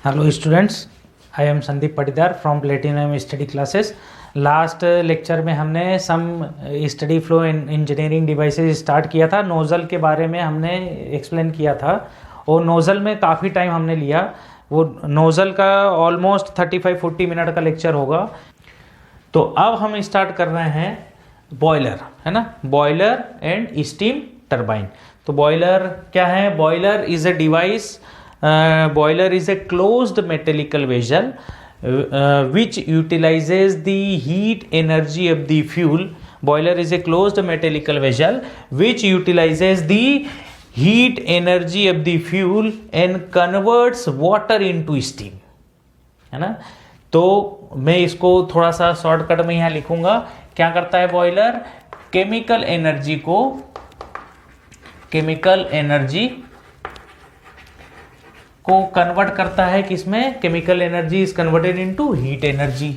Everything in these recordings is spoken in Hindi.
Hello students, I am Sandeep Patidar from Platinum Study Classes. Last lecture में हमने some steady flow engineering devices start किया था। नोज़ल के बारे में हमने एक्सप्लेन किया था और नोज़ल में काफ़ी टाइम हमने लिया। वो नोज़ल का ऑलमोस्ट 35-40 मिनट का लेक्चर होगा। तो अब हम स्टार्ट कर रहे हैं बॉयलर, है ना, बॉयलर एंड स्टीम टरबाइन। तो बॉयलर क्या है? Boiler is a device, boiler is a closed mechanical vessel which utilizes the heat energy of the fuel. Boiler is a closed mechanical vessel which utilizes the heat energy of the fuel and converts water into steam, है ना। तो मैं इसको थोड़ा सा शॉर्टकट में यहाँ लिखूंगा। क्या करता है बॉयलर? केमिकल एनर्जी को कन्वर्ट करता है किसमें? Chemical energy is converted into heat energy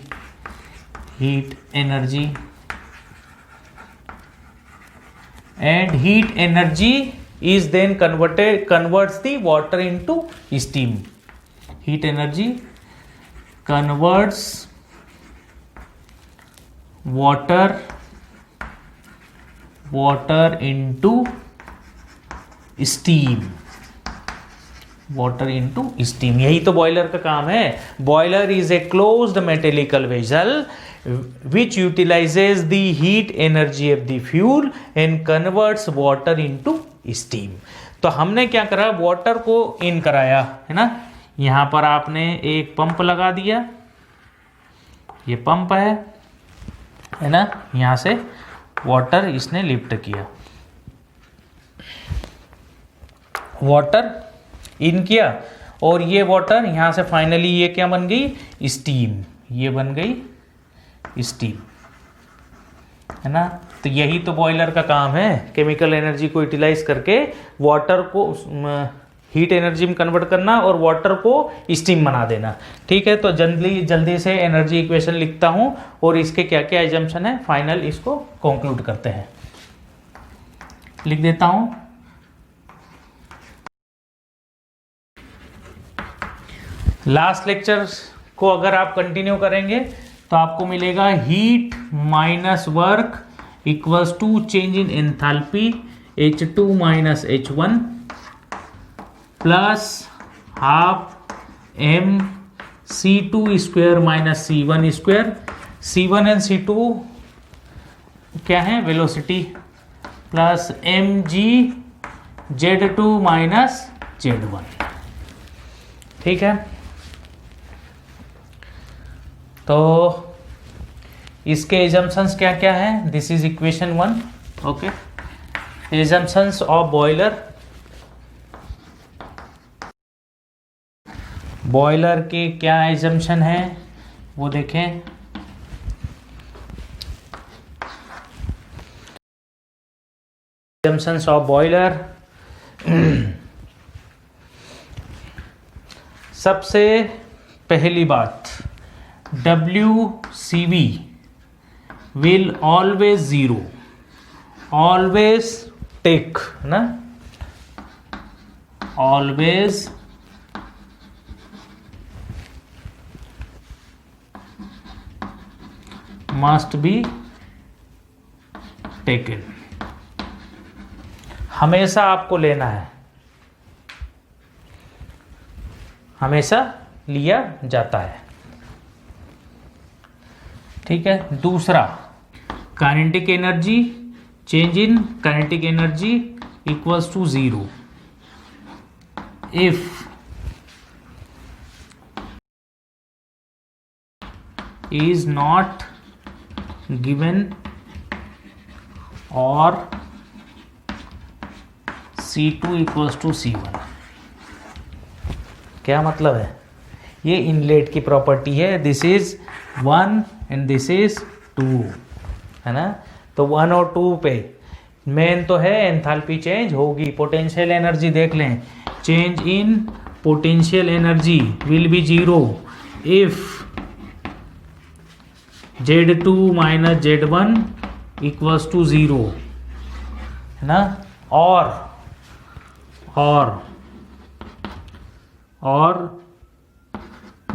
and heat energy is then converts the water into steam. Heat energy converts water into steam. यही तो बॉयलर का काम है। Boiler is a closed metallical vessel which utilizes the heat energy of the fuel and converts water into steam. तो हमने क्या करा? वाटर को इन कराया, है ना। यहां पर आपने एक पंप लगा दिया, ये पंप है ना। यहां से वाटर इसने लिफ्ट किया, वाटर इन किया और ये वाटर यहां से फाइनली ये क्या बन गई? स्टीम। ये बन गई स्टीम, है ना। तो यही तो बॉयलर का काम है, केमिकल एनर्जी को यूटिलाइज करके वाटर को हीट एनर्जी में कन्वर्ट करना और वाटर को स्टीम बना देना। ठीक है, तो जल्दी से एनर्जी इक्वेशन लिखता हूं और इसके क्या क्या एजम्पशन है, फाइनल इसको कंक्लूड करते हैं। लिख देता हूं। लास्ट लेक्चर को अगर आप कंटिन्यू करेंगे तो आपको मिलेगा heat minus work equals to change in enthalpy H2 minus H1 plus half m C2 square minus C1 square. C1 and C2 क्या है? Velocity plus mg Z2 minus Z1। ठीक है, तो इसके एजम्पशंस क्या क्या है? This is equation 1। Okay, assumptions of boiler. Boiler के क्या एजम्पशन है वो देखें। Assumptions of boiler. सबसे पहली बात, WCV will always zero, always take, ना, always must be taken। हमेशा आपको लेना है, हमेशा लिया जाता है। ठीक है। दूसरा, kinetic energy, change in kinetic energy equals to 0 if is not given और C2 इक्वल्स टू C1। क्या मतलब है? ये इनलेट की प्रॉपर्टी है। This is 1 and this is 2, है ना। तो 1 और 2 पे मेन तो है एंथैल्पी चेंज होगी। पोटेंशियल एनर्जी देख लें, change in potential energy will be 0 if Z2 minus Z1 equals to 0, है ना। और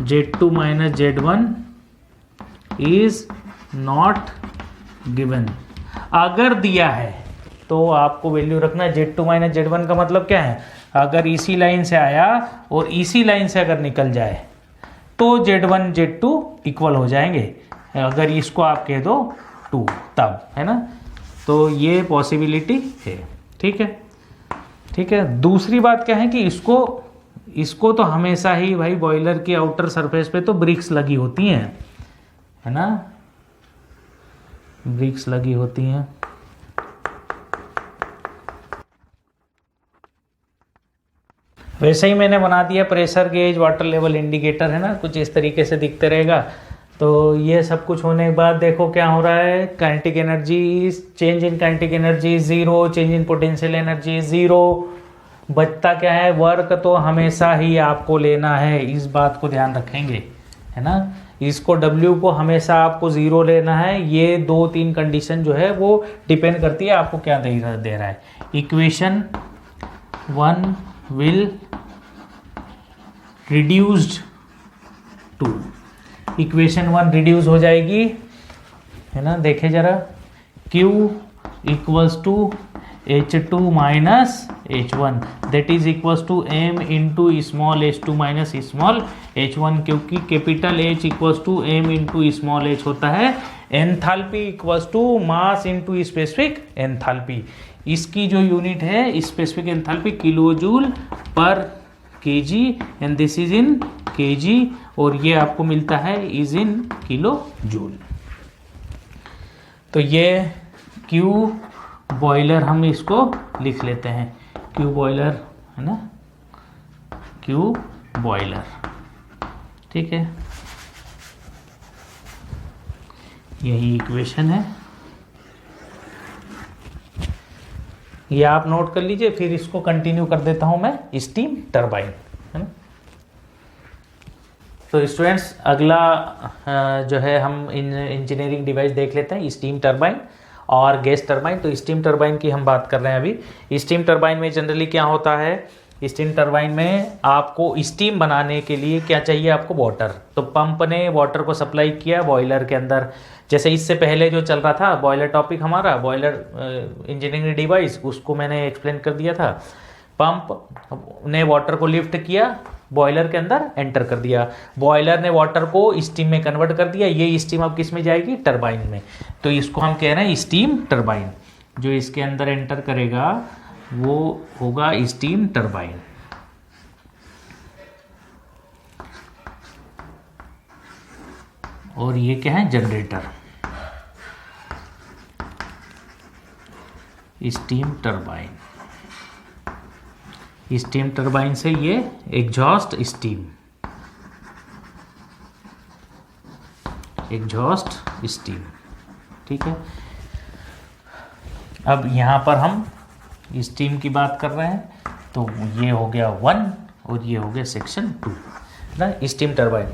Z2 minus Z1 is not given. अगर दिया है तो आपको वैल्यू रखना है। Z2 माइनस Z1 का मतलब क्या है? अगर इसी लाइन से आया और इसी लाइन से अगर निकल जाए तो Z1 Z2 इक्वल हो जाएंगे। अगर इसको आप कह दो 2 तब, है ना? तो ये पॉसिबिलिटी है। ठीक है, ठीक है। दूसरी बात क्या है कि इसको तो हमेशा ही भाई बॉयलर की आउटर सरफेस पे तो ब्रिक्स लगी होती हैं, है ना? ब्रिक्स लगी होती हैं। वैसे ही मैंने बना दिया pressure gauge, water level indicator, है ना? कुछ इस तरीके से दिखते रहेगा। तो ये सब कुछ होने के बाद देखो क्या हो रहा है। Kinetic energy, change in kinetic energy 0, change in potential energy 0। बचता क्या है? वर्क तो हमेशा ही आपको लेना है, इस बात को ध्यान रखेंगे, है ना? इसको W को हमेशा आपको 0 लेना है। ये 2-3 कंडीशन जो है वो डिपेंड करती है आपको क्या दे रहा है। Equation 1 will reduced to, equation 1 reduce हो जाएगी, है ना? देखे जरा, Q equals to H2 minus H1 that is equals to M into small h2 minus small h1, क्योंकि capital H equals to M into small h होता है। Enthalpy equals to mass into specific enthalpy. इसकी जो यूनिट है specific enthalpy kilo joule per KG, and this is in KG, और ये आपको मिलता है इज इन किलो जूल। तो ये Q बॉयलर हम इसको लिख लेते हैं, Q बॉयलर, है ना? Q बॉयलर, ठीक है। यही इक्वेशन है, ये आप नोट कर लीजिए। फिर इसको कंटिन्यू कर देता हूं मैं, स्टीम टरबाइन, है ना? तो स्टूडेंट्स अगला जो है हम इंजीनियरिंग डिवाइस देख लेते हैं, स्टीम टरबाइन और गैस टरबाइन। तो स्टीम टरबाइन की हम बात कर रहे हैं अभी। स्टीम टरबाइन में जनरली क्या होता है? स्टीम टरबाइन में आपको स्टीम बनाने के लिए क्या चाहिए? आपको वाटर। तो पंप ने वाटर को सप्लाई किया बॉयलर के अंदर। जैसे इससे पहले जो चल रहा था बॉयलर टॉपिक हमारा, बॉयलर इंजीनियरिंग डिवाइस, उसको मैंने एक्सप्लेन कर दिया था। पंप ने वाटर को लिफ्ट किया, बॉयलर के अंदर एंटर कर दिया, बॉयलर ने वाटर को स्टीम में कन्वर्ट कर दिया। ये स्टीम अब किस में जाएगी? टरबाइन में। तो इसको हम कह रहे हैं स्टीम टरबाइन। जो इसके अंदर एंटर करेगा वो होगा स्टीम टरबाइन। और ये क्या है? Generator, steam turbine. Steam turbine से ये एग्जॉस्ट स्टीम, एग्जॉस्ट स्टीम, ठीक है। अब यहाँ पर हम स्टीम की बात कर रहे हैं, तो ये हो गया 1 और ये हो गया सेक्शन 2 ना, स्टीम टरबाइन।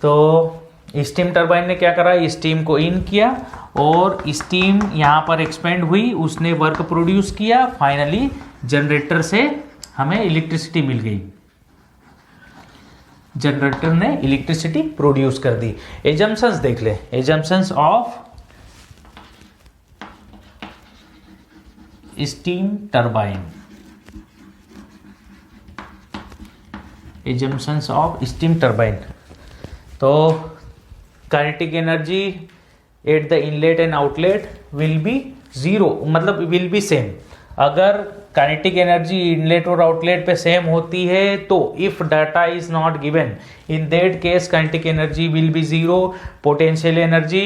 तो स्टीम टरबाइन ने क्या करा? स्टीम को इन किया और स्टीम यहाँ पर एक्सपेंड हुई, उसने वर्क प्रोड्यूस किया। फाइनली जनरेटर से हमें इलेक्ट्रिसिटी मिल गई, जनरेटर ने इलेक्ट्रिसिटी प्रोड्यूस कर दी। एजम्पशंस देख ले, assumptions of steam turbine, assumptions of steam turbine. तो kinetic energy at the inlet and outlet will be 0, मतलब विल बी सेम। अगर काइनेटिक एनर्जी इनलेट और आउटलेट पे सेम होती है तो if data is not given, in that case kinetic energy will be 0, potential energy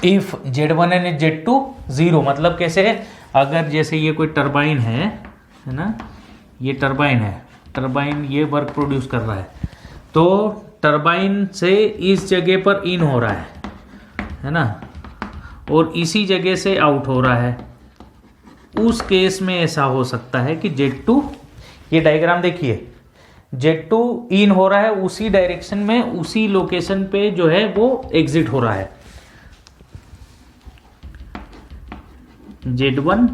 if Z1 and Z2 0। मतलब कैसे? अगर जैसे ये कोई टरबाइन है ना, ये टरबाइन है, टरबाइन ये वर्क प्रोड्यूस कर रहा है, तो टरबाइन से इस जगह पर इन हो रहा है ना, और इसी जगह से आउट हो रहा है। उस केस में ऐसा हो सकता है कि Z2, ये डायग्राम देखिए, Z2 इन हो रहा है उसी डायरेक्शन में, उसी लोकेशन पे जो है वो एग्जिट हो रहा है। Z1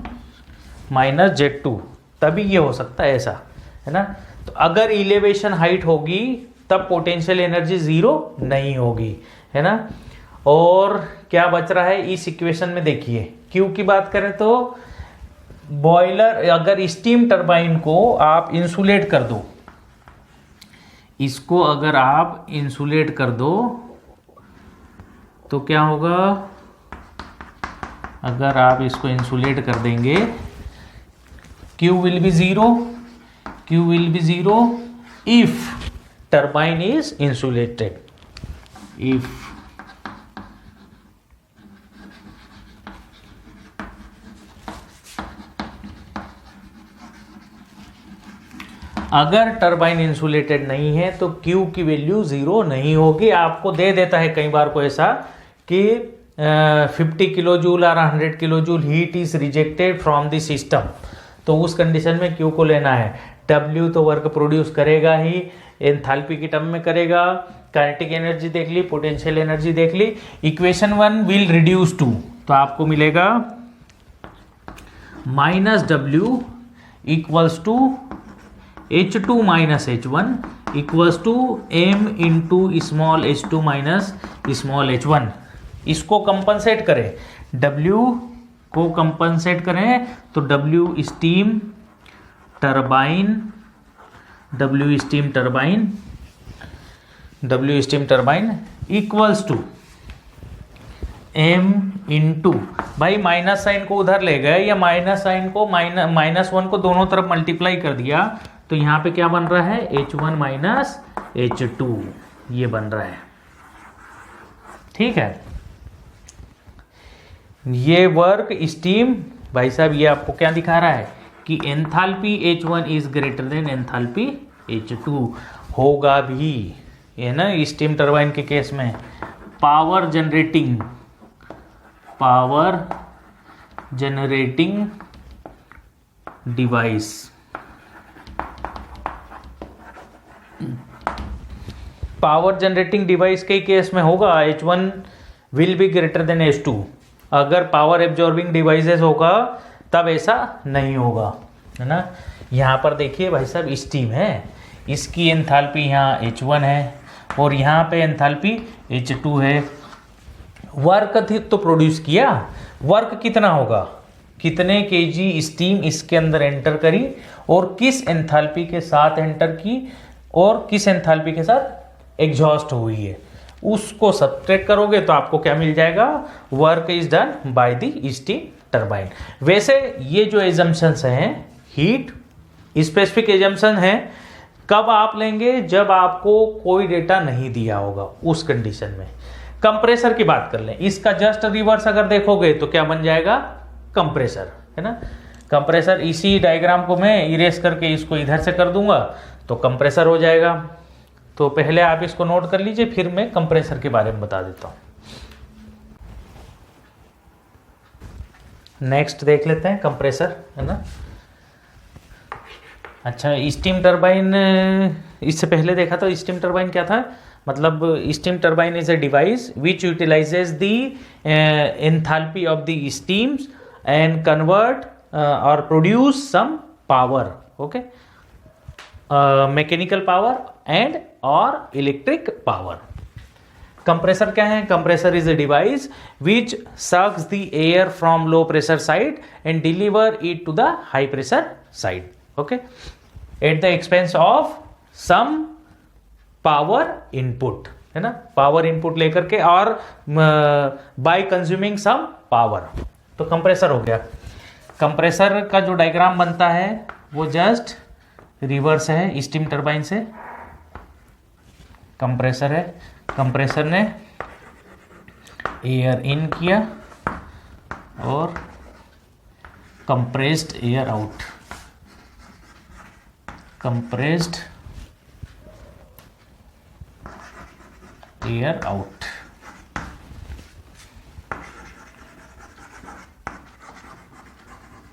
माइनस Z2, तभी ये हो सकता है ऐसा, है ना। तो अगर इलेवेशन हाइट होगी तब पोटेंशियल एनर्जी जीरो नहीं होगी, है ना। और क्या बच रहा है इस इक्वेशन में, देखिए क्यू की बात करें तो बॉयलर, अगर स्टीम टरबाइन को आप इंसुलेट कर दो, इसको अगर आप इंसुलेट कर दो तो क्या होगा, अगर आप इसको इंसुलेट कर देंगे Q will be zero, Q will be zero if turbine is insulated, if अगर टरबाइन इंसुलेटेड नहीं है तो Q की वैल्यू जीरो नहीं होगी। आपको दे देता है कई बार को ऐसा कि 50 किलो जूल और 100 kilo joule heat is rejected from the system, तो उस कंडीशन में Q को लेना है। W तो वर्क प्रोड्यूस करेगा ही, एंथैल्पी की टर्म में करेगा, काइनेटिक एनर्जी देख ली, पोटेंशियल एनर्जी देख ली। इक्वेशन 1 विल रिड्यूस टू, तो आपको मिलेगा -W equals to H2 minus H1 equals to M into small h2 minus small h1। इसको कंपनसेट करें, W को कंपनसेट करें तो W steam turbine, W steam turbine, W steam turbine equals to M into, भाई माइनस साइन को उधर ले गए या माइनस साइन को -1 को दोनों तरफ मल्टीप्लाई कर दिया, तो यहां पे क्या बन रहा है H1 माइनस H2, ये बन रहा है, ठीक है। ये वर्क स्टीम, भाई साहब ये आपको क्या दिखा रहा है कि enthalpy H1 is greater than enthalpy H2 होगा भी, है ना। स्टीम टरबाइन के केस में power generating device, power generating device के केस में होगा H1 will be greater than H2। अगर पावर एब्जॉर्बिंग डिवाइसेस होगा तब ऐसा नहीं होगा, है ना। यहाँ पर देखिए भाई साहब स्टीम है, इसकी एंथैल्पी यहाँ H1 है और यहाँ पे एंथैल्पी H2 है। वर्क तो प्रोड्यूस किया, वर्क कितना होगा, कितने केजी स्टीम इसके अंदर एंटर करी और किस एंथैल्पी के साथ एंटर की और किस एंथैल्पी के साथ एग्जॉस्ट हुई है, उसको सब्ट्रैक्ट करोगे तो आपको क्या मिल जाएगा, work is done by the steam turbine. वैसे ये जो एजम्पशंस हैं हीट स्पेसिफिक एजम्पशन है, कब आप लेंगे, जब आपको कोई डेटा नहीं दिया होगा, उस कंडीशन में। कंप्रेसर की बात कर लें, इसका जस्ट रिवर्स अगर देखोगे तो क्या बन जाएगा, कंप्रेसर, है ना। कंप्रेसर, इसी डायग्राम को मैं इरेज करके इसको इधर से कर दूंगा तो कंप्रेसर हो जाएगा। तो पहले आप इसको नोट कर लीजिए, फिर मैं कंप्रेसर के बारे में बता देता हूं। नेक्स्ट देख लेते हैं कंप्रेसर, है ना। अच्छा, स्टीम टरबाइन इससे पहले देखा था, स्टीम टरबाइन क्या था, मतलब steam turbine is a device which utilizes the enthalpy of the steams and convert और produce some power, okay, mechanical power and और इलेक्ट्रिक पावर। कंप्रेसर क्या है, compressor is a device which sucks the air from low pressure side and deliver it to the high pressure side, okay, at the expense of some power input, है ना, पावर इनपुट लेकर के और बाय कंज्यूमिंग सम पावर, तो कंप्रेसर हो गया। कंप्रेसर का जो डायग्राम बनता है वो जस्ट रिवर्स है स्टीम टरबाइन से। कंप्रेसर है, कंप्रेसर ने एयर इन किया और compressed air out, compressed air out.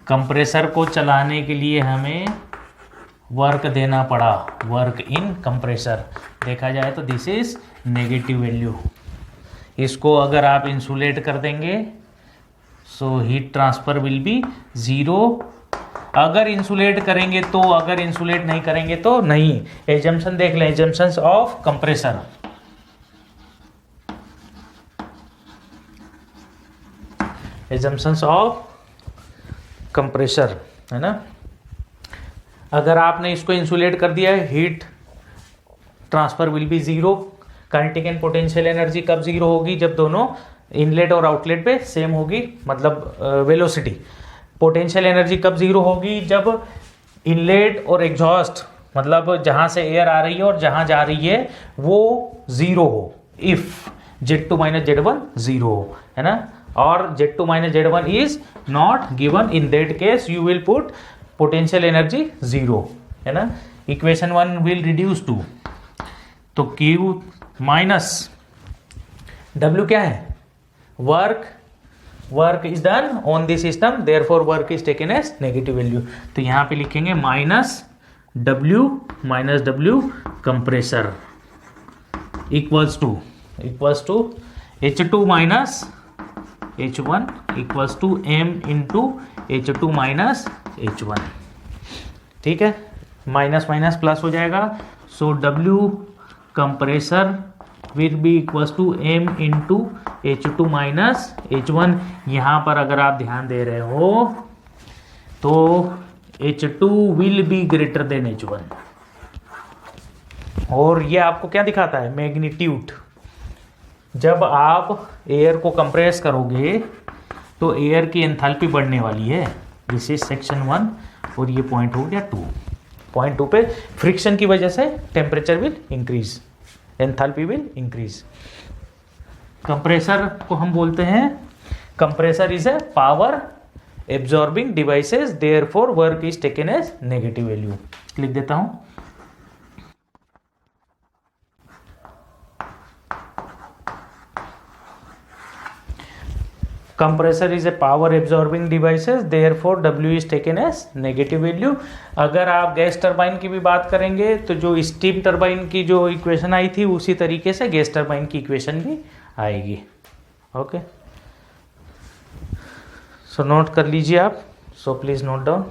Compressor को चलाने के लिए हमें वर्क देना पड़ा, वर्क इन कंप्रेसर। देखा जाए तो दिस इज नेगेटिव वैल्यू। इसको अगर आप इंसुलेट कर देंगे so heat transfer will be 0 अगर इंसुलेट करेंगे तो, अगर इंसुलेट नहीं करेंगे तो नहीं। एजम्पशन देख लें, assumptions of compressor. Assumptions of compressor है ना। अगर आपने इसको इंसुलेट कर दिया है, heat transfer will be zero. Kinetic and potential energy कब जीरो होगी? जब दोनों इनलेट और आउटलेट पे सेम होगी, मतलब वेलोसिटी। पोटेंशियल एनर्जी कब जीरो होगी? जब इनलेट और एग्जॉस्ट, मतलब जहां से एयर आ रही है और जहां जा रही है वो जीरो हो। If Z2 minus Z1 zero हो, है ना। और Z2 minus Z1 is not given, in that case you will put potential energy zero, है ना। इक्वेशन 1 विल रिड्यूस टू, तो Q माइनस W क्या है? Work is done on this system, therefore work is taken as negative value. तो यहां पे लिखेंगे minus W compressor equals to H2 minus H1 equals to M into H2 minus H1। ठीक है, माइनस माइनस प्लस हो जाएगा। सो W compressor will be equals to M into H2 minus H1। यहाँ पर अगर आप ध्यान दे रहे हो तो H2 will be greater then H1, और ये आपको क्या दिखाता है? मैग्नीट्यूड। जब आप एयर को कंप्रेस करोगे तो एयर की एंथैल्पी बढ़ने वाली है। दिस इज सेक्शन 1 और ये पॉइंट हो गया 2। पॉइंट 2 पे फ्रिक्शन की वजह से temperature will increase, enthalpy will increase. Compressor को हम बोलते हैं, compressor is a power absorbing devices, therefore work is taken as negative value. लिख देता हूं, compressor is a power absorbing devices, therefore W is taken as negative value। अगर आप गैस टरबाइन की भी बात करेंगे तो जो स्टीम टरबाइन की जो इक्वेशन आई थी उसी तरीके से गैस टरबाइन की इक्वेशन भी आएगी। ओके, सो नोट कर लीजिए आप। So please note down.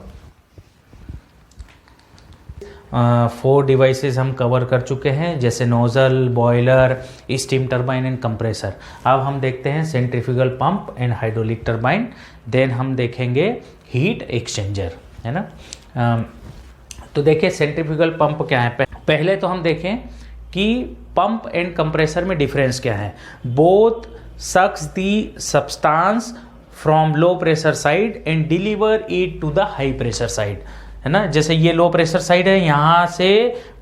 4 devices हम कवर कर चुके हैं, जैसे nozzle, boiler, steam turbine and compressor. अब हम देखते हैं centrifugal pump and hydraulic turbine, then हम देखेंगे हीट एक्सचेंजर, है ना। तो देखिए सेंट्रीफ्यूगल पंप क्या है। पहले तो हम देखें कि पंप एंड कंप्रेसर में डिफरेंस क्या है। Both sucks the substance from low pressure side and deliver it to the high pressure side, है ना। जैसे ये लो प्रेशर साइड है, यहाँ से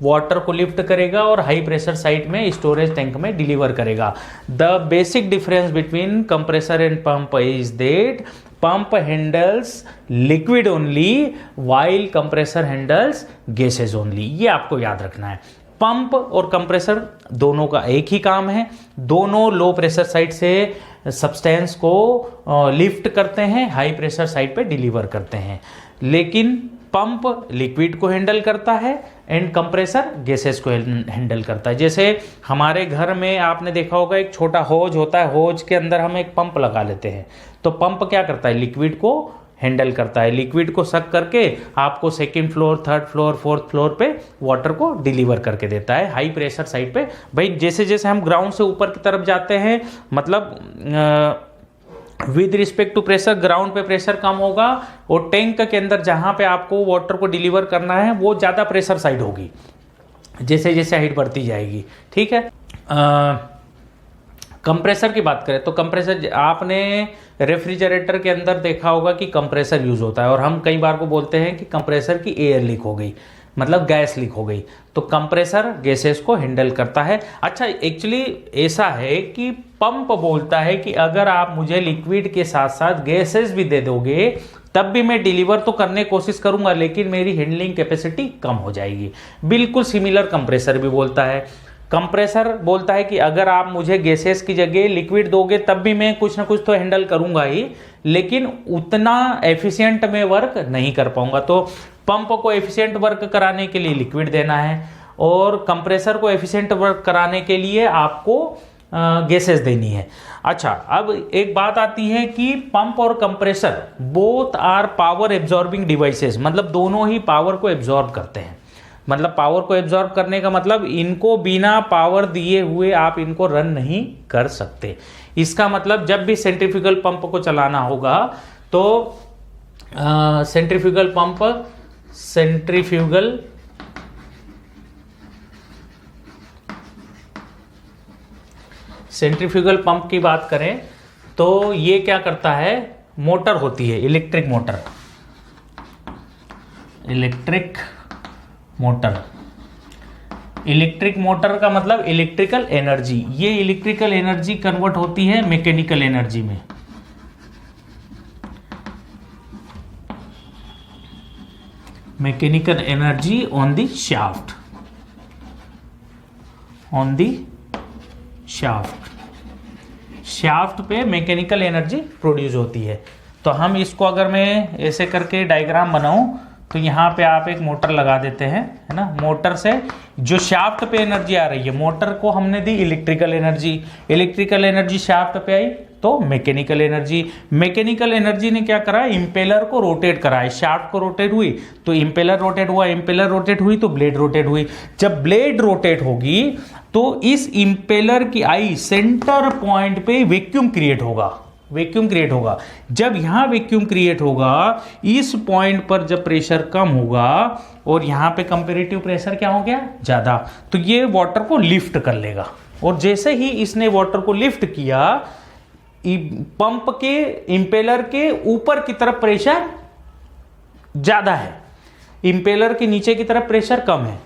वाटर को लिफ्ट करेगा और हाई प्रेशर साइड में स्टोरेज टैंक में डिलीवर करेगा। The basic difference between compressor and pump is that pump handles liquid only while compressor handles gases only. ये आपको याद रखना है। पंप और कंप्रेसर दोनों का एक ही काम है, दोनों लो प्रेशर साइड से सब्सटेंस को लिफ्ट करते हैं, हाई प्रेशर साइड पे डिलीवर करते हैं। लेकिन पंप लिक्विड को हैंडल करता है एंड कंप्रेसर गैसेस को हैंडल करता है। जैसे हमारे घर में आपने देखा होगा एक छोटा होज होता है, होज के अंदर हम एक पंप लगा लेते हैं। तो पंप क्या करता है? लिक्विड को हैंडल करता है, लिक्विड को सक करके आपको second floor, third floor, fourth floor पे वाटर को डिलीवर करके देता है हाई प्रेशर साइड पे। भाई जैसे जैसे हम ग्राउंड से ऊपर की तरफ जाते हैं, मतलब with respect to pressure, ground पे प्रेशर कम होगा और टैंक के अंदर जहां पे आपको वाटर को डिलीवर करना है वो ज़्यादा प्रेशर साइड होगी जैसे जैसे हाइट बढ़ती जाएगी। ठीक है। कंप्रेसर की बात करें तो कंप्रेसर, आपने रेफ्रिजरेटर के अंदर देखा होगा कि कंप्रेसर यूज होता है, और हम कई बार को बोलते हैं कि कंप्रेसर की एयर लीक हो गई, मतलब गैस लीक हो गई। तो कंप्रेसर गैसेस को हैंडल करता है। अच्छा, एक्चुअली ऐसा है कि पंप बोलता है कि अगर आप मुझे लिक्विड के साथ साथ गैसेस भी दे दोगे तब भी मैं डिलीवर तो करने की कोशिश करूंगा, लेकिन मेरी हैंडलिंग कैपेसिटी कम हो जाएगी। बिल्कुल सिमिलर कंप्रेसर भी बोलता है। कंप्रेसर बोलता है कि अगर आप मुझे गैसेस की जगह लिक्विड दोगे तब भी मैं कुछ ना कुछ तो हैंडल करूंगा ही, लेकिन उतना एफिशिएंट में वर्क नहीं कर पाऊंगा। तो पंप को एफिशिएंट वर्क कराने के लिए लिक्विड देना है और कंप्रेसर को एफिशिएंट वर्क कराने के लिए आपको गैसेस देनी है। अच्छा, अब एक बात आती है कि पंप और compressor both are power absorbing devices, मतलब दोनों ही पावर को एब्जॉर्ब करते हैं। मतलब पावर को एब्जॉर्ब करने का मतलब इनको बिना पावर दिए हुए आप इनको रन नहीं कर सकते। इसका मतलब जब भी सेंट्रीफ्यूगल पंप को चलाना होगा तो सेंट्रीफ्यूगल पंप की बात करें तो ये क्या करता है, मोटर होती है, इलेक्ट्रिक मोटर का मतलब इलेक्ट्रिकल एनर्जी। ये इलेक्ट्रिकल एनर्जी कन्वर्ट होती है मैकेनिकल एनर्जी में। Mechanical energy on the shaft पे मैकेनिकल एनर्जी प्रोड्यूस होती है। तो हम इसको अगर मैं ऐसे करके डायग्राम बनाऊं तो यहाँ पे आप एक मोटर लगा देते हैं, है ना। मोटर से जो शाफ्ट पे एनर्जी आ रही है, मोटर को हमने दी इलेक्ट्रिकल एनर्जी शाफ्ट पे आई तो मैकेनिकल एनर्जी ने क्या करा, इंपेलर को रोटेट करा, शाफ्ट को रोटेट हुई तो इंपेलर रोटेट हुई तो ब्लेड रोटेट हुई। जब ब्लेड रोटेट होगी तो इस इंपेलर की आई सेंटर पॉइंट पे वैक्यूम क्रिएट होगा। जब यहां वैक्यूम क्रिएट होगा, इस पॉइंट पर जब प्रेशर कम होगा और यहां पे कंपैरेटिव प्रेशर क्या हो गया, ज्यादा, तो ये वाटर को लिफ्ट कर लेगा। और जैसे ही इसने वाटर को लिफ्ट किया, पंप के इंपेलर के ऊपर की तरफ प्रेशर ज्यादा है, इंपेलर के नीचे की तरफ प्रेशर कम है।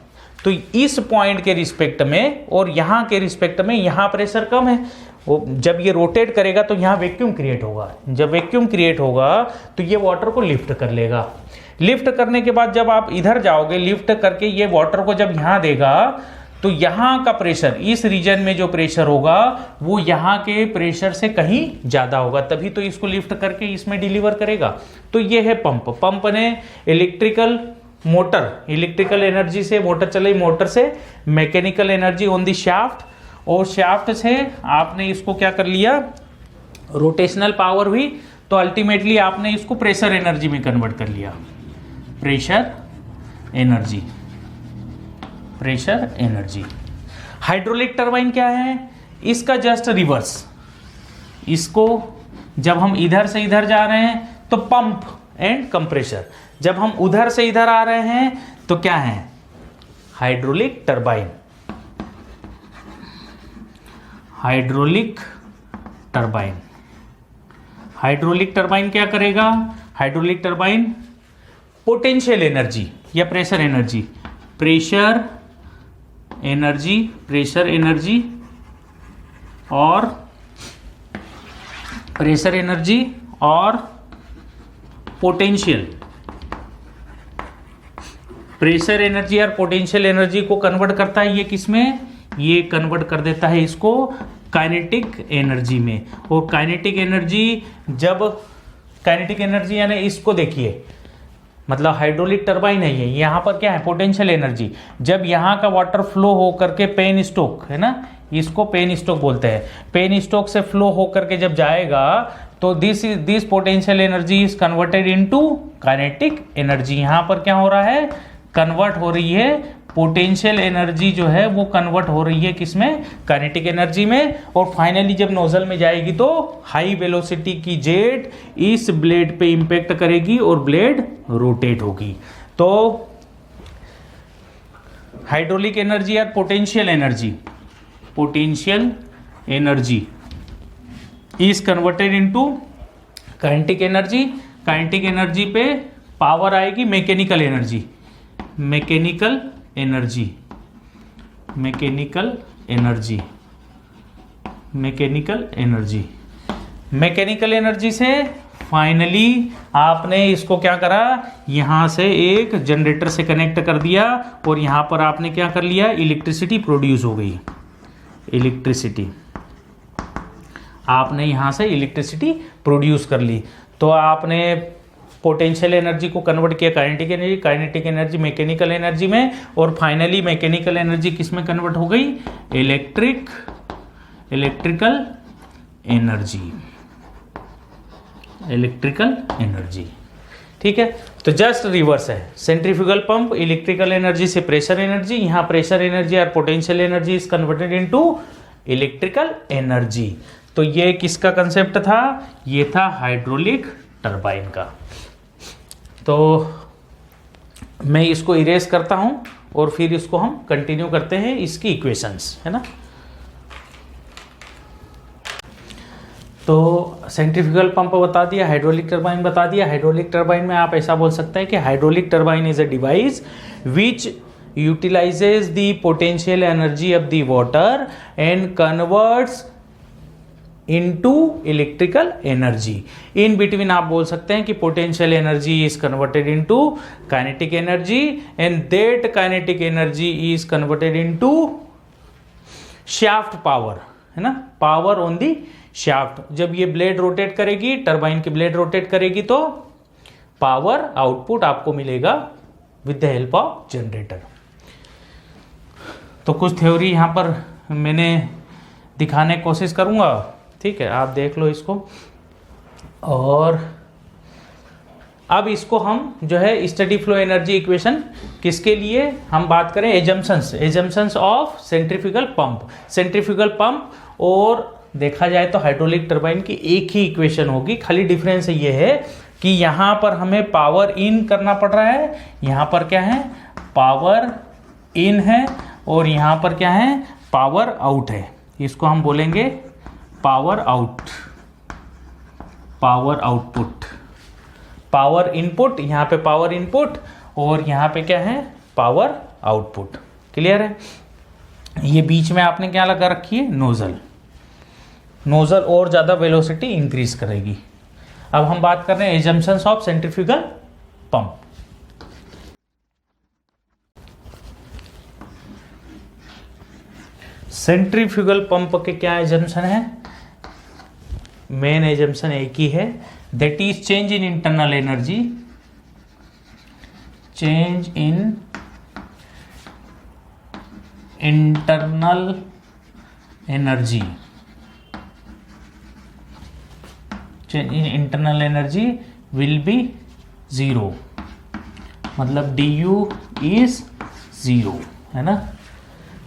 तो इस पॉइंट के रिस्पेक्ट में और यहां के रिस्पेक्ट में यहां प्रेशर कम है। जब ये रोटेट करेगा तो यहां वैक्यूम क्रिएट होगा। जब वैक्यूम क्रिएट होगा तो ये वाटर को लिफ्ट कर लेगा। लिफ्ट करने के बाद जब आप इधर जाओगे, लिफ्ट करके ये वाटर को जब यहां देगा तो यहां का प्रेशर, इस रीजन में जो प्रेशर होगा वो यहां के प्रेशर से कहीं ज्यादा होगा, तभी तो इसको लिफ्ट करके इसमें डिलीवर करेगा। तो ये है पंप ने इलेक्ट्रिकल एनर्जी से मोटर चलाई, मोटर से mechanical energy on the shaft, और शाफ्ट से आपने इसको क्या कर लिया, रोटेशनल पावर हुई, तो अल्टीमेटली आपने इसको प्रेशर एनर्जी में कन्वर्ट कर लिया। Pressure energy. हाइड्रोलिक टरबाइन क्या है, इसका जस्ट रिवर्स। इसको जब हम इधर से इधर जा रहे हैं तो पंप एंड कंप्रेसर, जब हम उधर से इधर आ रहे हैं तो क्या है, हाइड्रोलिक टरबाइन क्या करेगा, हाइड्रोलिक टरबाइन पोटेंशियल एनर्जी या प्रेशर एनर्जी और पोटेंशियल, प्रेशर एनर्जी और पोटेंशियल एनर्जी को कन्वर्ट करता है। ये किसमें, ये कन्वर्ट कर देता है इसको काइनेटिक एनर्जी में। और काइनेटिक एनर्जी यानी इसको देखिए, मतलब हाइड्रोलिक टरबाइन है ये, यहाँ पर क्या है, पोटेंशियल एनर्जी। जब यहाँ का वाटर फ्लो होकर के पेन स्टोक है ना, इसको पेन स्टोक बोलते हैं, पेन स्टोक से फ्लो होकर के जब जाएगा तो this potential energy is converted into kinetic energy. यहाँ पर क्या हो रहा है, कन्वर्ट हो रही है, पोटेंशियल एनर्जी जो है वो कन्वर्ट हो रही है किसमें, काइनेटिक एनर्जी में। और फाइनली जब नोजल में जाएगी तो हाई वेलोसिटी की जेट इस ब्लेड पे इंपैक्ट करेगी और ब्लेड रोटेट होगी। तो हाइड्रोलिक एनर्जी और potential energy is converted into kinetic energy. Kinetic energy पे पावर आएगी मैकेनिकल एनर्जी से फाइनली आपने इसको क्या करा, यहां से एक जनरेटर से कनेक्ट कर दिया और यहां पर आपने क्या कर लिया, इलेक्ट्रिसिटी प्रोड्यूस हो गई। आपने यहां से इलेक्ट्रिसिटी प्रोड्यूस कर ली। तो आपने पोटेंशियल एनर्जी को कन्वर्ट किया काइनेटिक एनर्जी मैकेनिकल एनर्जी में, और फाइनली मैकेनिकल एनर्जी किस में कन्वर्ट हो गई, electric electrical energy, electrical energy. ठीक है, तो जस्ट रिवर्स है। सेंट्रीफ्यूगल पंप इलेक्ट्रिकल एनर्जी से प्रेशर एनर्जी, यहाँ प्रेशर एनर्जी और potential energy is converted into electrical energy. तो ये किसका कंसेप्ट था? ये था हाइड्रोलिक टरबाइन का। तो मैं इसको इरेज करता हूं और फिर इसको हम कंटिन्यू करते हैं इसकी इक्वेशंस, है ना। तो सेंट्रीफ्यूगल पंप बता दिया, हाइड्रोलिक टरबाइन बता दिया। हाइड्रोलिक टरबाइन में आप ऐसा बोल सकते हैं कि hydraulic turbine is a device which utilizes the potential energy of the water and converts into electrical energy. In between आप बोल सकते हैं कि potential energy is converted into kinetic energy and that kinetic energy is converted into shaft power, है ना, पावर ऑन दी शाफ्ट। जब ये ब्लेड रोटेट करेगी, टरबाइन की ब्लेड रोटेट करेगी, तो पावर आउटपुट आपको मिलेगा with the help of generator. तो कुछ थ्योरी यहां पर मैंने दिखाने की कोशिश करूंगा, ठीक है, आप देख लो इसको। और अब इसको हम जो है स्टडी फ्लो एनर्जी इक्वेशन किसके लिए हम बात करें, assumptions of centrifugal pump. Centrifugal pump और देखा जाए तो हाइड्रोलिक टरबाइन की एक ही इक्वेशन होगी, खाली डिफरेंस ये है कि यहां पर हमें पावर इन करना पड़ रहा है, यहां पर क्या है, पावर इन है, और यहां पर क्या है, पावर आउट है। इसको हम बोलेंगे power out, power output, power input, यहां पे पावर इनपुट और यहां पे क्या है, पावर आउटपुट। क्लियर है। ये बीच में आपने क्या लगा रखी है, नोजल। नोजल और ज्यादा वेलोसिटी इंक्रीज करेगी। अब हम बात कर रहे हैं assumptions of centrifugal pump. Centrifugal pump के क्या एजम्पशन है? मेन एजम्पशन एक ही है, that is change in internal energy, change in internal energy, change in internal energy will B zero, मतलब du इज जीरो, है ना।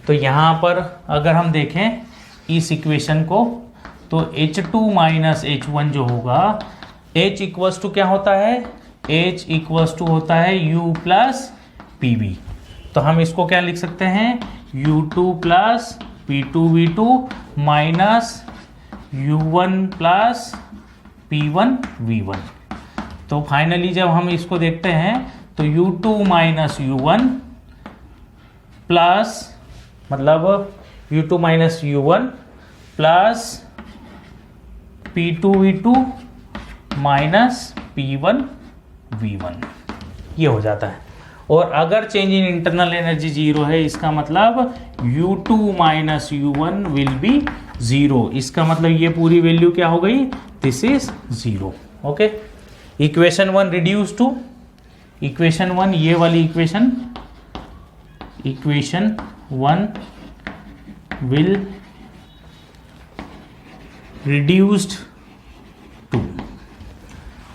तो यहां पर अगर हम देखें इस इक्वेशन को, तो H2 माइनस H1 जो होगा, H इक्वल्स टू क्या होता है, H इक्वल्स टू होता है U प्लस PV। तो हम इसको क्या लिख सकते हैं, U2 plus P2V2 minus U1 plus P1V1। तो फाइनली जब हम इसको देखते हैं तो U2 माइनस U1 प्लस, मतलब U2 minus U1 plus P2V2 minus P1V1, ये हो जाता है। और अगर change in internal energy zero है, इसका मतलब U2 minus U1 will be zero. इसका मतलब ये पूरी वैल्यू क्या हो गई, this is zero. Okay, equation 1 reduce to equation 1, ये वाली equation, equation 1 will reduced to,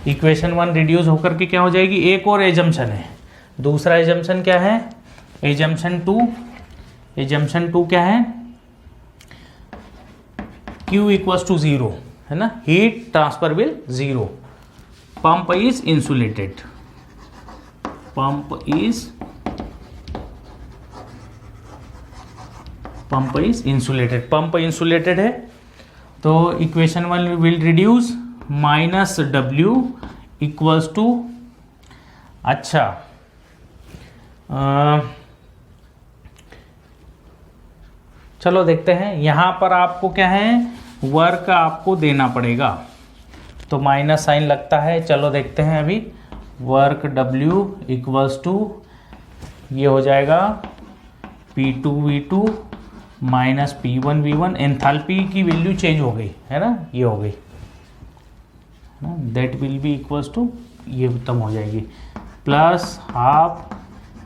equation 1 reduce होकर के क्या हो जाएगी, एक और एजम्पशन है। दूसरा एजम्पशन क्या है, एजम्पशन 2, एजम्पशन 2 क्या है, Q इक्वल्स टू जीरो, है ना, heat transfer will zero, pump is insulated, pump is insulated, pump insulated है। तो इक्वेशन 1 विल रिड्यूस माइनस W इक्वल्स टू, अच्छा चलो देखते हैं, यहां पर आपको क्या है, वर्क आपको देना पड़ेगा, तो माइनस साइन लगता है। चलो देखते हैं अभी, वर्क W इक्वल्स टू, ये हो जाएगा P2V2 माइनस P1V1। एंथैल्पी की वैल्यू चेंज हो गई है ना, ये हो गई, that will be equals to, ये तब हो जाएगी plus half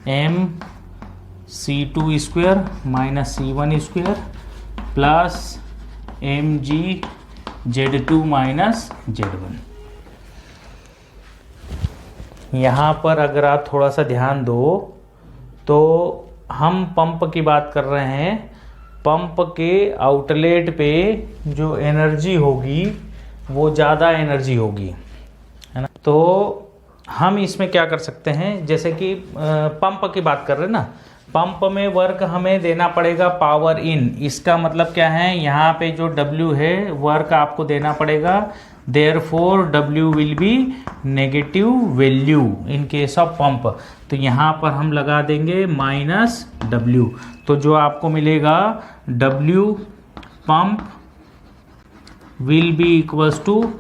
MC2 square minus C1 square plus mg/z2 minus z1। यहाँ पर अगर आप थोड़ा सा ध्यान दो तो हम पंप की बात कर रहे हैं। पंप के आउटलेट पे जो एनर्जी होगी वो ज़्यादा एनर्जी होगी, है ना। तो हम इसमें क्या कर सकते हैं, जैसे कि पंप की बात कर रहे हैं ना, पंप में वर्क हमें देना पड़ेगा पावर इन। इसका मतलब क्या है, यहाँ पे जो W है वर्क आपको देना पड़ेगा, therefore W will be negative value in case of pump. तो यहाँ पर हम लगा देंगे -W। तो जो आपको मिलेगा W pump will be equals to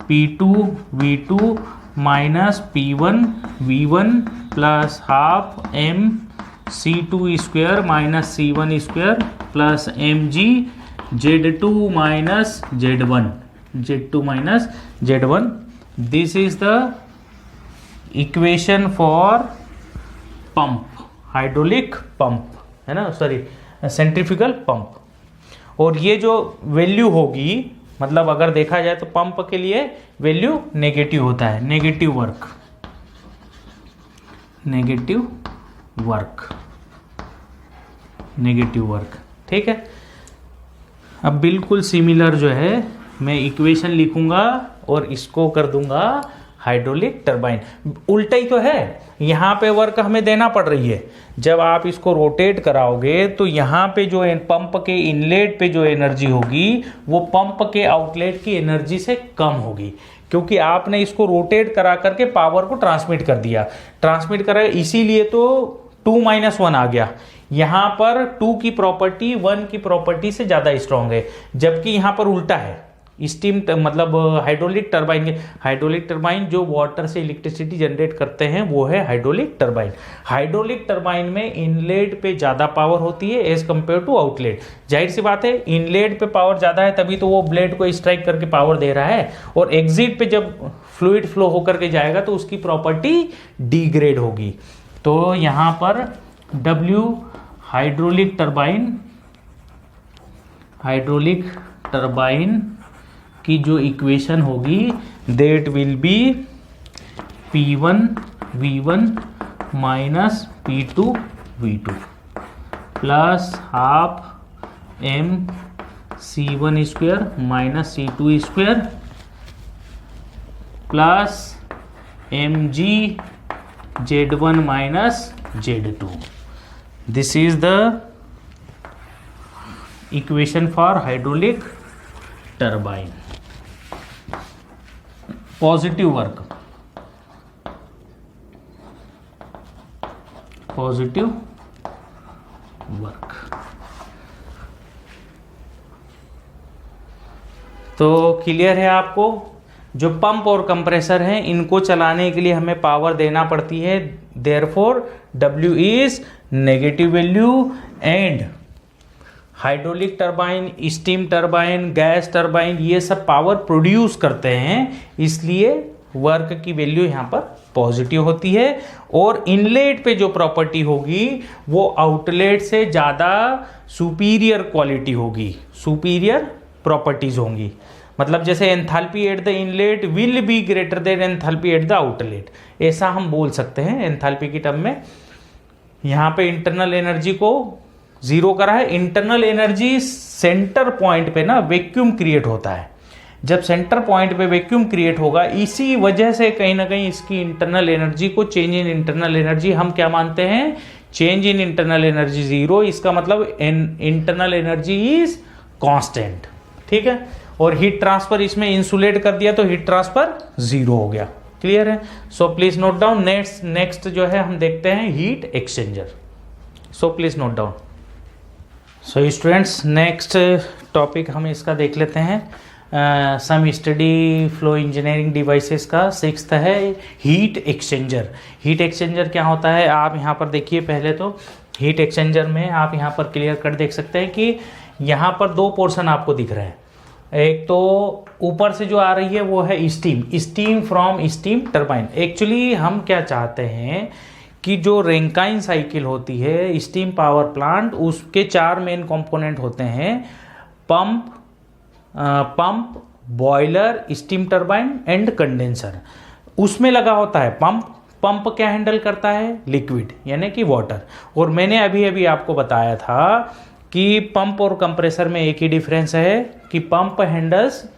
P2 V2 minus P1 V1 plus half M C2 square minus C1 square plus mg Z2 minus Z1। This is the equation for pump, hydraulic pump, है ना, सॉरी सेंट्रीफ्यूगल पंप। और ये जो वैल्यू होगी, मतलब अगर देखा जाए तो पंप के लिए वैल्यू नेगेटिव होता है, नेगेटिव वर्क, ठीक है। अब बिल्कुल सिमिलर जो है मैं इक्वेशन लिखूंगा और इसको कर दूंगा हाइड्रोलिक टरबाइन। उल्टा ही तो है, यहाँ पे वर्क हमें देना पड़ रही है। जब आप इसको रोटेट कराओगे तो यहाँ पे जो पंप के इनलेट पे जो एनर्जी होगी वो पंप के आउटलेट की एनर्जी से कम होगी, क्योंकि आपने इसको रोटेट करा करके पावर को ट्रांसमिट करा, इसीलिए तो 2-1 आ गया। यहाँ पर 2 की प्रॉपर्टी 1 की प्रॉपर्टी से ज़्यादा स्ट्रांग है, जबकि यहाँ पर उल्टा है। स्टीम मतलब हाइड्रोलिक टरबाइन जो वाटर से इलेक्ट्रिसिटी जनरेट करते हैं वो है हाइड्रोलिक टरबाइन में इनलेट पे ज़्यादा पावर होती है एज कंपेयर टू आउटलेट। जाहिर सी बात है, इनलेट पे पावर ज़्यादा है तभी तो वो ब्लेड को स्ट्राइक करके पावर दे रहा है, और एग्जिट पे जब फ्लूइड फ्लो होकर के जाएगा तो उसकी प्रॉपर्टी डिग्रेड होगी। तो यहाँ पर W हाइड्रोलिक टरबाइन की जो इक्वेशन होगी that will B P1 V1 minus P2 V2 plus half M C1 square minus C2 square plus mg Z1 minus Z2। This is the equation for hydraulic turbine. Positive work, तो क्लियर है आपको। जो पंप और कंप्रेसर हैं इनको चलाने के लिए हमें पावर देना पड़ती है, therefore W is negative value, and hydraulic turbine, steam turbine, gas turbine ये सब पावर प्रोड्यूस करते हैं, इसलिए वर्क की वैल्यू यहाँ पर पॉजिटिव होती है। और इनलेट पे जो प्रॉपर्टी होगी वो आउटलेट से ज़्यादा सुपीरियर क्वालिटी होगी, सुपीरियर प्रॉपर्टीज होंगी। मतलब जैसे enthalpy eight the inlet will be greater then enthalpy at the outlet, ऐसा हम बोल सकते हैं एंथैल्पी की टर्म में। यहाँ पे इंटरनल एनर्जी को जीरो करा है। इंटरनल एनर्जी सेंटर पॉइंट पे ना वैक्यूम क्रिएट होता है। जब सेंटर पॉइंट पे वैक्यूम क्रिएट होगा, इसी वजह से कहीं ना कहीं इसकी इंटरनल एनर्जी को, चेंज इन इंटरनल एनर्जी हम क्या मानते हैं, change in internal energy zero. इसका मतलब इंटरनल एनर्जी इज कांस्टेंट, ठीक है। और हीट ट्रांसफर इसमें इंसुलेट कर दिया तो हीट ट्रांसफर जीरो हो गया। क्लियर है। So please note down. Next जो है हम देखते हैं heat exchanger. So please note down. So students, next topic हम इसका देख लेते हैं। Some steady flow engineering devices का 6th है हीट एक्सचेंजर। हीट एक्सचेंजर क्या होता है आप यहाँ पर देखिए। पहले तो हीट एक्सचेंजर में आप यहाँ पर क्लियर कट देख सकते हैं कि यहाँ पर दो पोर्शन आपको दिख रहे हैं। एक तो ऊपर से जो आ रही है वो है steam from steam turbine. Actually हम क्या चाहते हैं कि जो रैंकाइन साइकिल होती है स्टीम पावर प्लांट, उसके 4 मेन कंपोनेंट होते हैं। Pump, pump, boiler, steam turbine and condenser. उसमें लगा होता है पंप। पंप क्या हैंडल करता है? लिक्विड यानी कि वाटर। और मैंने अभी अभी आपको बताया था कि पंप और कंप्रेसर में एक ही डिफरेंस है कि pump handles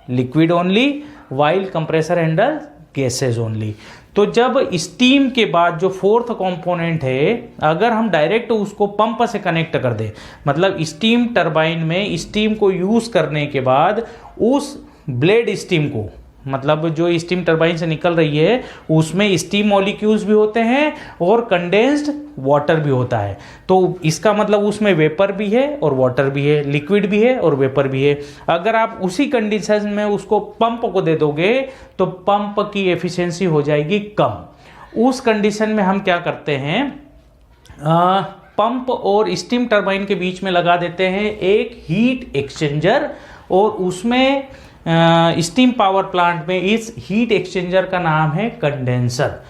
liquid only while compressor handle gases only. तो जब स्टीम के बाद जो फोर्थ कंपोनेंट है, अगर हम डायरेक्ट उसको पंप से कनेक्ट कर दें, मतलब स्टीम टरबाइन में स्टीम को यूज करने के बाद उस ब्लेड स्टीम को, मतलब जो स्टीम टरबाइन से निकल रही है उसमें स्टीम मॉलिक्यूल्स भी होते हैं और कंडेंस्ड वाटर भी होता है। तो इसका मतलब उसमें वेपर भी है और वाटर भी है, लिक्विड भी है और वेपर भी है। अगर आप उसी कंडीशन में उसको पंप को दे दोगे तो पंप की एफिशिएंसी हो जाएगी कम। उस कंडीशन में हम क्या करते हैं, पंप और स्टीम टरबाइन के बीच में लगा देते हैं एक हीट एक्सचेंजर, और उसमें स्टीम पावर प्लांट में इस हीट एक्सचेंजर का नाम है कंडेंसर।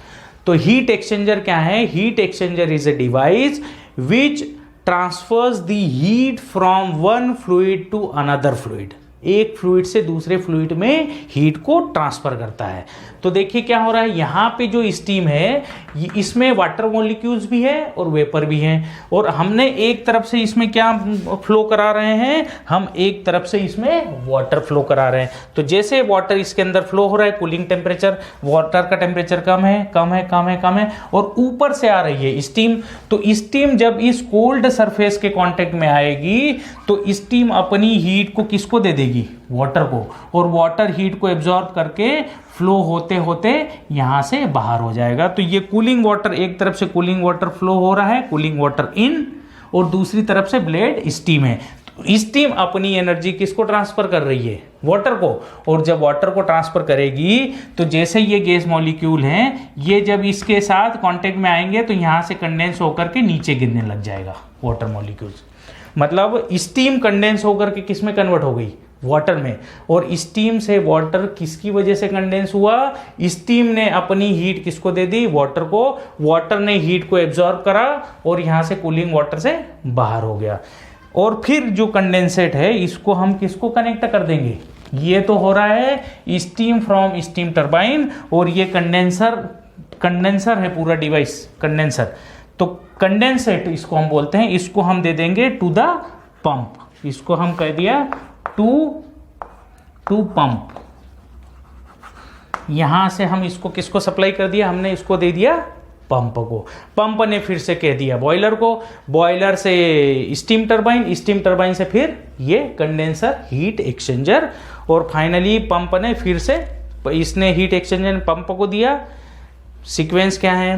तो हीट एक्सचेंजर क्या है? Heat exchanger is a device which transfers the heat from one fluid to another fluid. एक फ्लूइड से दूसरे फ्लूइड में हीट को ट्रांसफर करता है। तो देखिए क्या हो रहा है, यहाँ पे जो स्टीम है इसमें वाटर मॉलिक्यूल्स भी है और वेपर भी है, और हमने एक तरफ से इसमें क्या फ्लो करा रहे हैं, हम एक तरफ से इसमें वाटर फ्लो करा रहे हैं। तो जैसे वाटर इसके अंदर फ्लो हो रहा है, कूलिंग टेम्परेचर, वाटर का टेम्परेचर कम है कम है कम है कम है, और ऊपर से आ रही है स्टीम। तो स्टीम जब इस कोल्ड सरफेस के कांटेक्ट में आएगी तो स्टीम अपनी हीट को किसको दे देगी? वाटर को, और वाटर हीट को एब्जॉर्ब करके फ्लो होते होते यहां से बाहर हो जाएगा। तो ये कूलिंग वाटर, एक तरफ से कूलिंग वाटर फ्लो हो रहा है, कूलिंग वाटर इन, और दूसरी तरफ से ब्लेड स्टीम है। तो स्टीम अपनी एनर्जी किसको ट्रांसफर कर रही है? वाटर को। और जब वाटर को ट्रांसफर करेगी तो जैसे ये गैस मॉलिक्यूल हैं, ये जब इसके साथ कांटेक्ट में आएंगे तो यहां से कंडेंस होकर के नीचे गिरने लग जाएगा वाटर मॉलिक्यूल्स। मतलब स्टीम कंडेंस होकर के किस में कन्वर्ट हो गई? वाटर में। और स्टीम से वाटर किसकी वजह से कंडेंस हुआ? स्टीम ने अपनी हीट किसको दे दी? वाटर को। वाटर ने हीट को एब्जॉर्ब करा और यहां से कूलिंग वाटर से बाहर हो गया। और फिर जो कंडेंसेट है इसको हम किसको कनेक्ट कर देंगे? ये तो हो रहा है स्टीम फ्रॉम स्टीम टरबाइन, और ये कंडेंसर है पूरा डिवाइस, कंडेंसर। तो कंडेंसेट इसको हम बोलते हैं, इसको हम दे देंगे टू द पंप। इसको हम कह दिया टू पंप। यहां से हम इसको किसको सप्लाई कर दिया? हमने इसको दे दिया पंप को। पंप ने फिर से कह दिया बॉयलर को, बॉयलर से स्टीम टरबाइन, स्टीम टरबाइन से फिर ये कंडेंसर हीट एक्सचेंजर, और फाइनली पंप ने फिर से, इसने हीट एक्सचेंजर पंप को दिया। सीक्वेंस क्या है?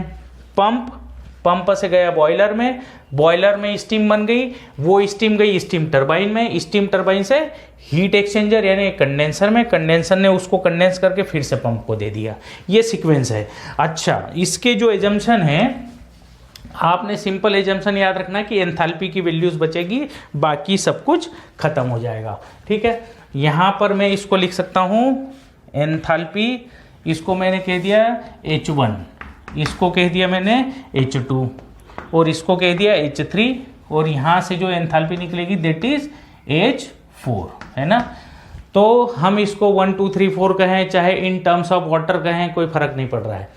पंप से गया बॉयलर में, बॉयलर में स्टीम बन गई, वो स्टीम गई स्टीम टरबाइन में, स्टीम टरबाइन से हीट एक्सचेंजर यानी कंडेंसर में, कंडेंसर ने उसको कंडेंस करके फिर से पंप को दे दिया। ये सीक्वेंस है। अच्छा, इसके जो एजम्पशन है, आपने सिंपल एजम्पशन याद रखना कि एंथैल्पी की वैल्यूज बचेगी, बाकी सब कुछ खत्म हो जाएगा। ठीक है, यहां पर मैं इसको लिख सकता हूं एंथैल्पी, इसको मैंने कह दिया H1, इसको कह दिया मैंने H2, और इसको कह दिया H3, और यहाँ से जो एंथैल्पी निकलेगी दैट इज H4, है ना। तो हम इसको 1 2 3 4 कहें, चाहे इन टर्म्स ऑफ वाटर कहें, कोई फर्क नहीं पड़ रहा है।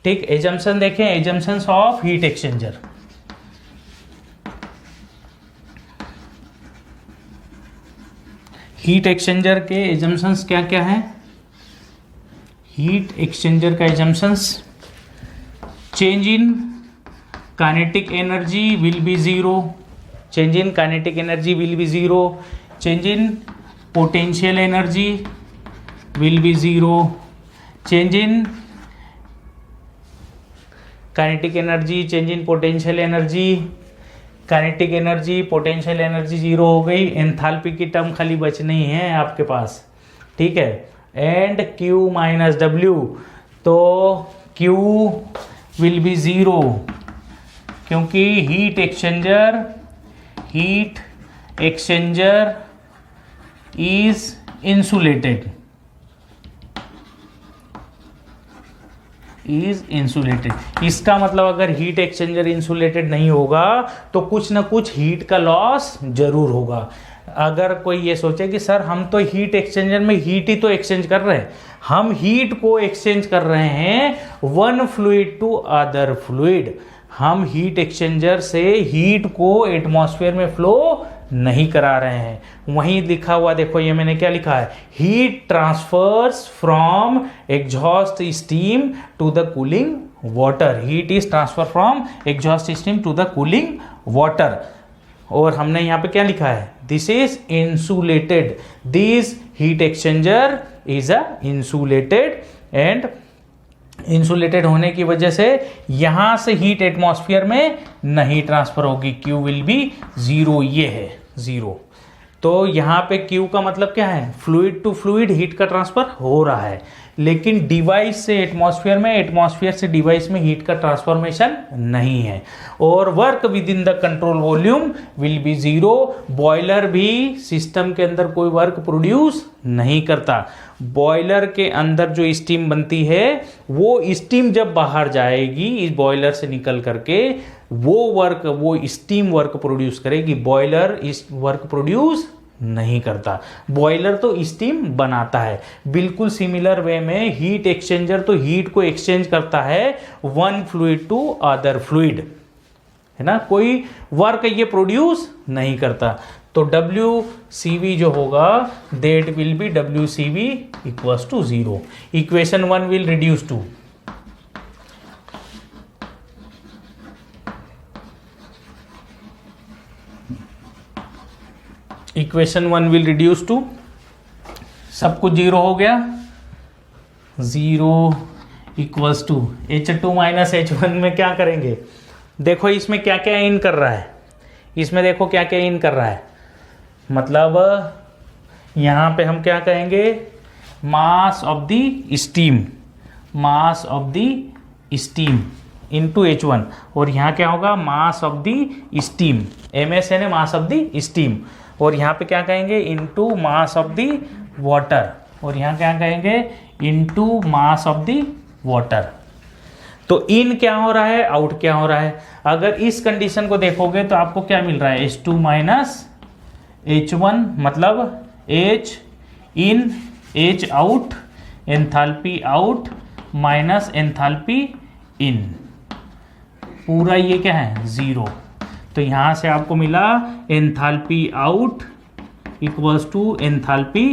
ठीक, एजम्पशन देखें, assumptions of heat exchanger. Heat exchanger के एजम्पशंस क्या क्या हैं? हीट एक्सचेंजर का assumptions, change in kinetic energy will B zero, change in kinetic energy will B zero, change in potential energy will B zero, change in kinetic energy, change in potential energy, kinetic energy, potential energy zero हो गई। एंथैल्पी की टर्म खाली बचनी है आपके पास। ठीक है, एंड Q माइनस W, तो Q विल बी जीरो, क्योंकि हीट एक्सचेंजर इज इंसुलेटेड, इसका मतलब अगर हीट एक्सचेंजर इंसुलेटेड नहीं होगा तो कुछ ना कुछ हीट का लॉस जरूर होगा। अगर कोई ये सोचे कि सर हम तो हीट एक्सचेंजर में हीट ही तो एक्सचेंज कर रहे हैं, हम हीट को एक्सचेंज कर रहे हैं one fluid to other fluid, हम हीट एक्सचेंजर से हीट को एटमॉस्फेयर में फ्लो नहीं करा रहे हैं। वहीं लिखा हुआ देखो, ये मैंने क्या लिखा है, heat transfers from exhaust steam to the cooling water, heat is transfer from exhaust steam to the cooling water. और हमने यहाँ पे क्या लिखा है, this is insulated, this heat exchanger is a insulated, and insulated होने की वजह से यहां से हीट एटमॉस्फेयर में नहीं ट्रांसफर होगी, Q विल बी 0, ये है 0। तो यहाँ पे Q का मतलब क्या है, फ्लूइड टू फ्लूइड हीट का ट्रांसफर हो रहा है, लेकिन डिवाइस से एटमॉस्फेयर में, एटमॉस्फेयर से डिवाइस में हीट का ट्रांसफॉर्मेशन नहीं है। और work with in the control volume will be 0, boiler भी सिस्टम के अंदर कोई वर्क प्रोड्यूस नहीं करता। बॉयलर के अंदर जो स्टीम बनती है वो स्टीम जब बाहर जाएगी इस बॉयलर से निकल करके, वो स्टीम वर्क प्रोड्यूस करेगी, बॉयलर इस वर्क प्रोड्यूस नहीं करता, बॉयलर तो स्टीम बनाता है। बिल्कुल सिमिलर वे में हीट एक्सचेंजर तो हीट को एक्सचेंज करता है one fluid to other fluid, है ना, कोई वर्क ये प्रोड्यूस नहीं करता। तो WCV जो होगा that will be WCV equals to 0। Equation 1 will reduce to equation 1 will reduce to, सब कुछ 0 हो गया, 0 equals to H2 minus H1 में क्या करेंगे, देखो इसमें क्या क्या इन कर रहा है, इसमें देखो क्या क्या इन कर रहा है, मतलब यहाँ पे हम क्या कहेंगे, मास of the steam, mass of the steam into H1, और यहाँ क्या होगा, मास ऑफ द स्टीम, MS है ना, मास ऑफ द स्टीम, और यहाँ पे क्या कहेंगे, into mass of the water, और यहाँ क्या कहेंगे, into mass of the water. तो इन क्या हो रहा है, आउट क्या हो रहा है। अगर इस कंडीशन को देखोगे तो आपको क्या मिल रहा है, H2 माइनस H1, मतलब H in H out, enthalpy out minus enthalpy in, पूरा ये क्या है 0। तो यहां से आपको मिला enthalpy out equals to enthalpy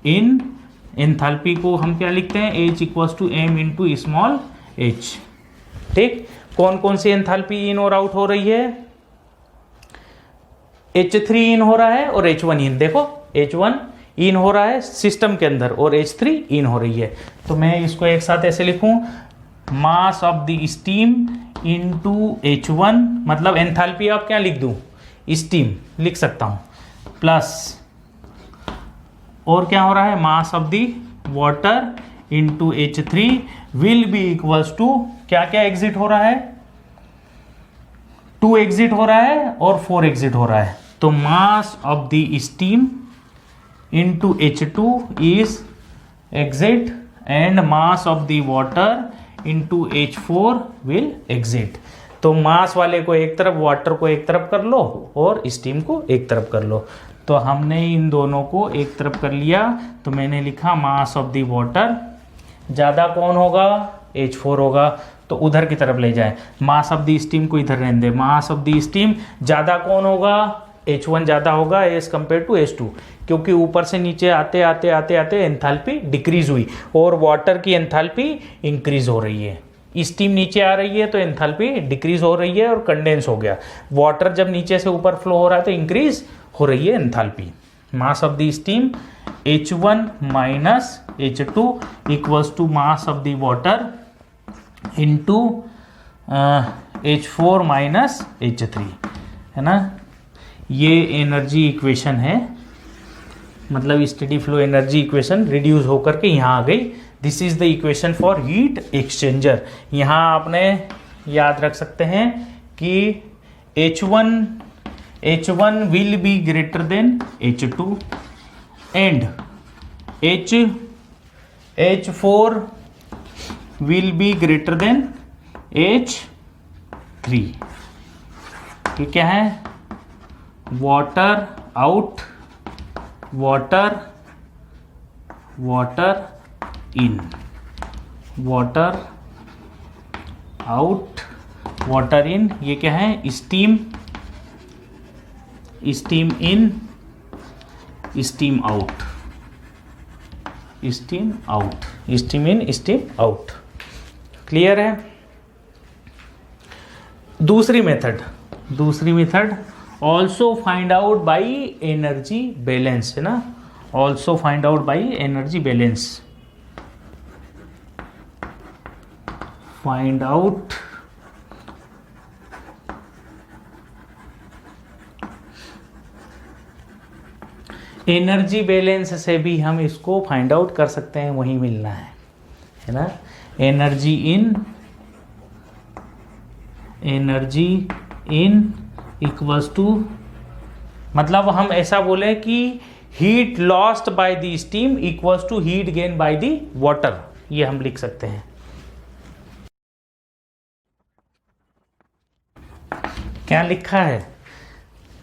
in, enthalpy को हम क्या लिखते हैं, H equals to M into small h। ठीक, कौन कौन सी एंथैल्पी इन और आउट हो रही है, H3 इन हो रहा है और H1 इन, देखो H1 इन हो रहा है सिस्टम के अंदर और H3 इन हो रही है। तो मैं इसको एक साथ ऐसे लिखूं, मास of the steam into H1, मतलब एंथैल्पी आप क्या लिख दूं, स्टीम लिख सकता हूं, प्लस और क्या हो रहा है, mass of the water into H3 will be equals to, क्या क्या एग्जिट हो रहा है, 2 एग्जिट हो रहा है और 4 एग्जिट हो रहा है। तो मास of the steam into H2 is exit and mass of the water into H4 will exit. तो मास वाले को एक तरफ, वाटर को एक तरफ कर लो और स्टीम को एक तरफ कर लो। तो हमने इन दोनों को एक तरफ कर लिया, तो मैंने लिखा मास ऑफ द वाटर, ज़्यादा कौन होगा, H4 होगा, तो उधर की तरफ ले जाए। मास ऑफ द स्टीम को इधर रहने दे, मास ऑफ द स्टीम ज़्यादा कौन होगा, H1 ज़्यादा होगा एज कम्पेयर टू H2, क्योंकि ऊपर से नीचे आते आते आते आते एंथैल्पी डिक्रीज हुई और वाटर की एंथैल्पी इंक्रीज हो रही है। स्टीम नीचे आ रही है तो एंथैल्पी डिक्रीज हो रही है और कंडेंस हो गया। वाटर जब नीचे से ऊपर फ्लो हो रहा है तो इंक्रीज हो रही है enthalpy. Mass of the steam H1 minus H2 equals to mass of the water into H4 minus H3, है ना। ये एनर्जी इक्वेशन है, मतलब steady flow energy equation reduce होकर के यहाँ आ गई। This is the equation for heat exchanger. यहाँ आपने याद रख सकते हैं कि H1 will be greater than H2 and H4 will be greater than H3। ये क्या है, water out water in, water out, water in, ये क्या है, steam, steam in, steam out, steam out, steam in, steam out. Clear है? दूसरी method also find out by energy balance, है ना, also find out by energy balance, find out energy balance से भी हम इसको फाइंड आउट कर सकते हैं, वही मिलना है ना। एनर्जी इन इक्वल्स टू, मतलब हम ऐसा बोले कि heat lost by the steam equals to heat gain by the water, ये हम लिख सकते हैं। क्या लिखा है?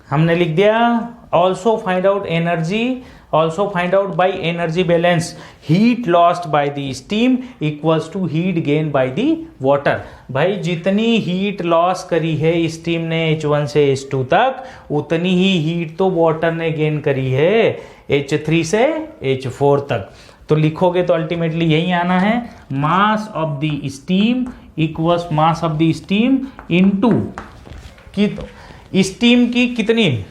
हमने लिख दिया also find out energy, also find out by energy balance heat lost by the steam equals to heat gain by the water. भाई जितनी हीट लॉस करी है स्टीम ने H1 से H2 तक, उतनी ही हीट तो वाटर ने गेन करी है H3 से H4 तक। तो लिखोगे तो अल्टीमेटली यही आना है, mass of the steam equals mass of the steam into steam की कितनी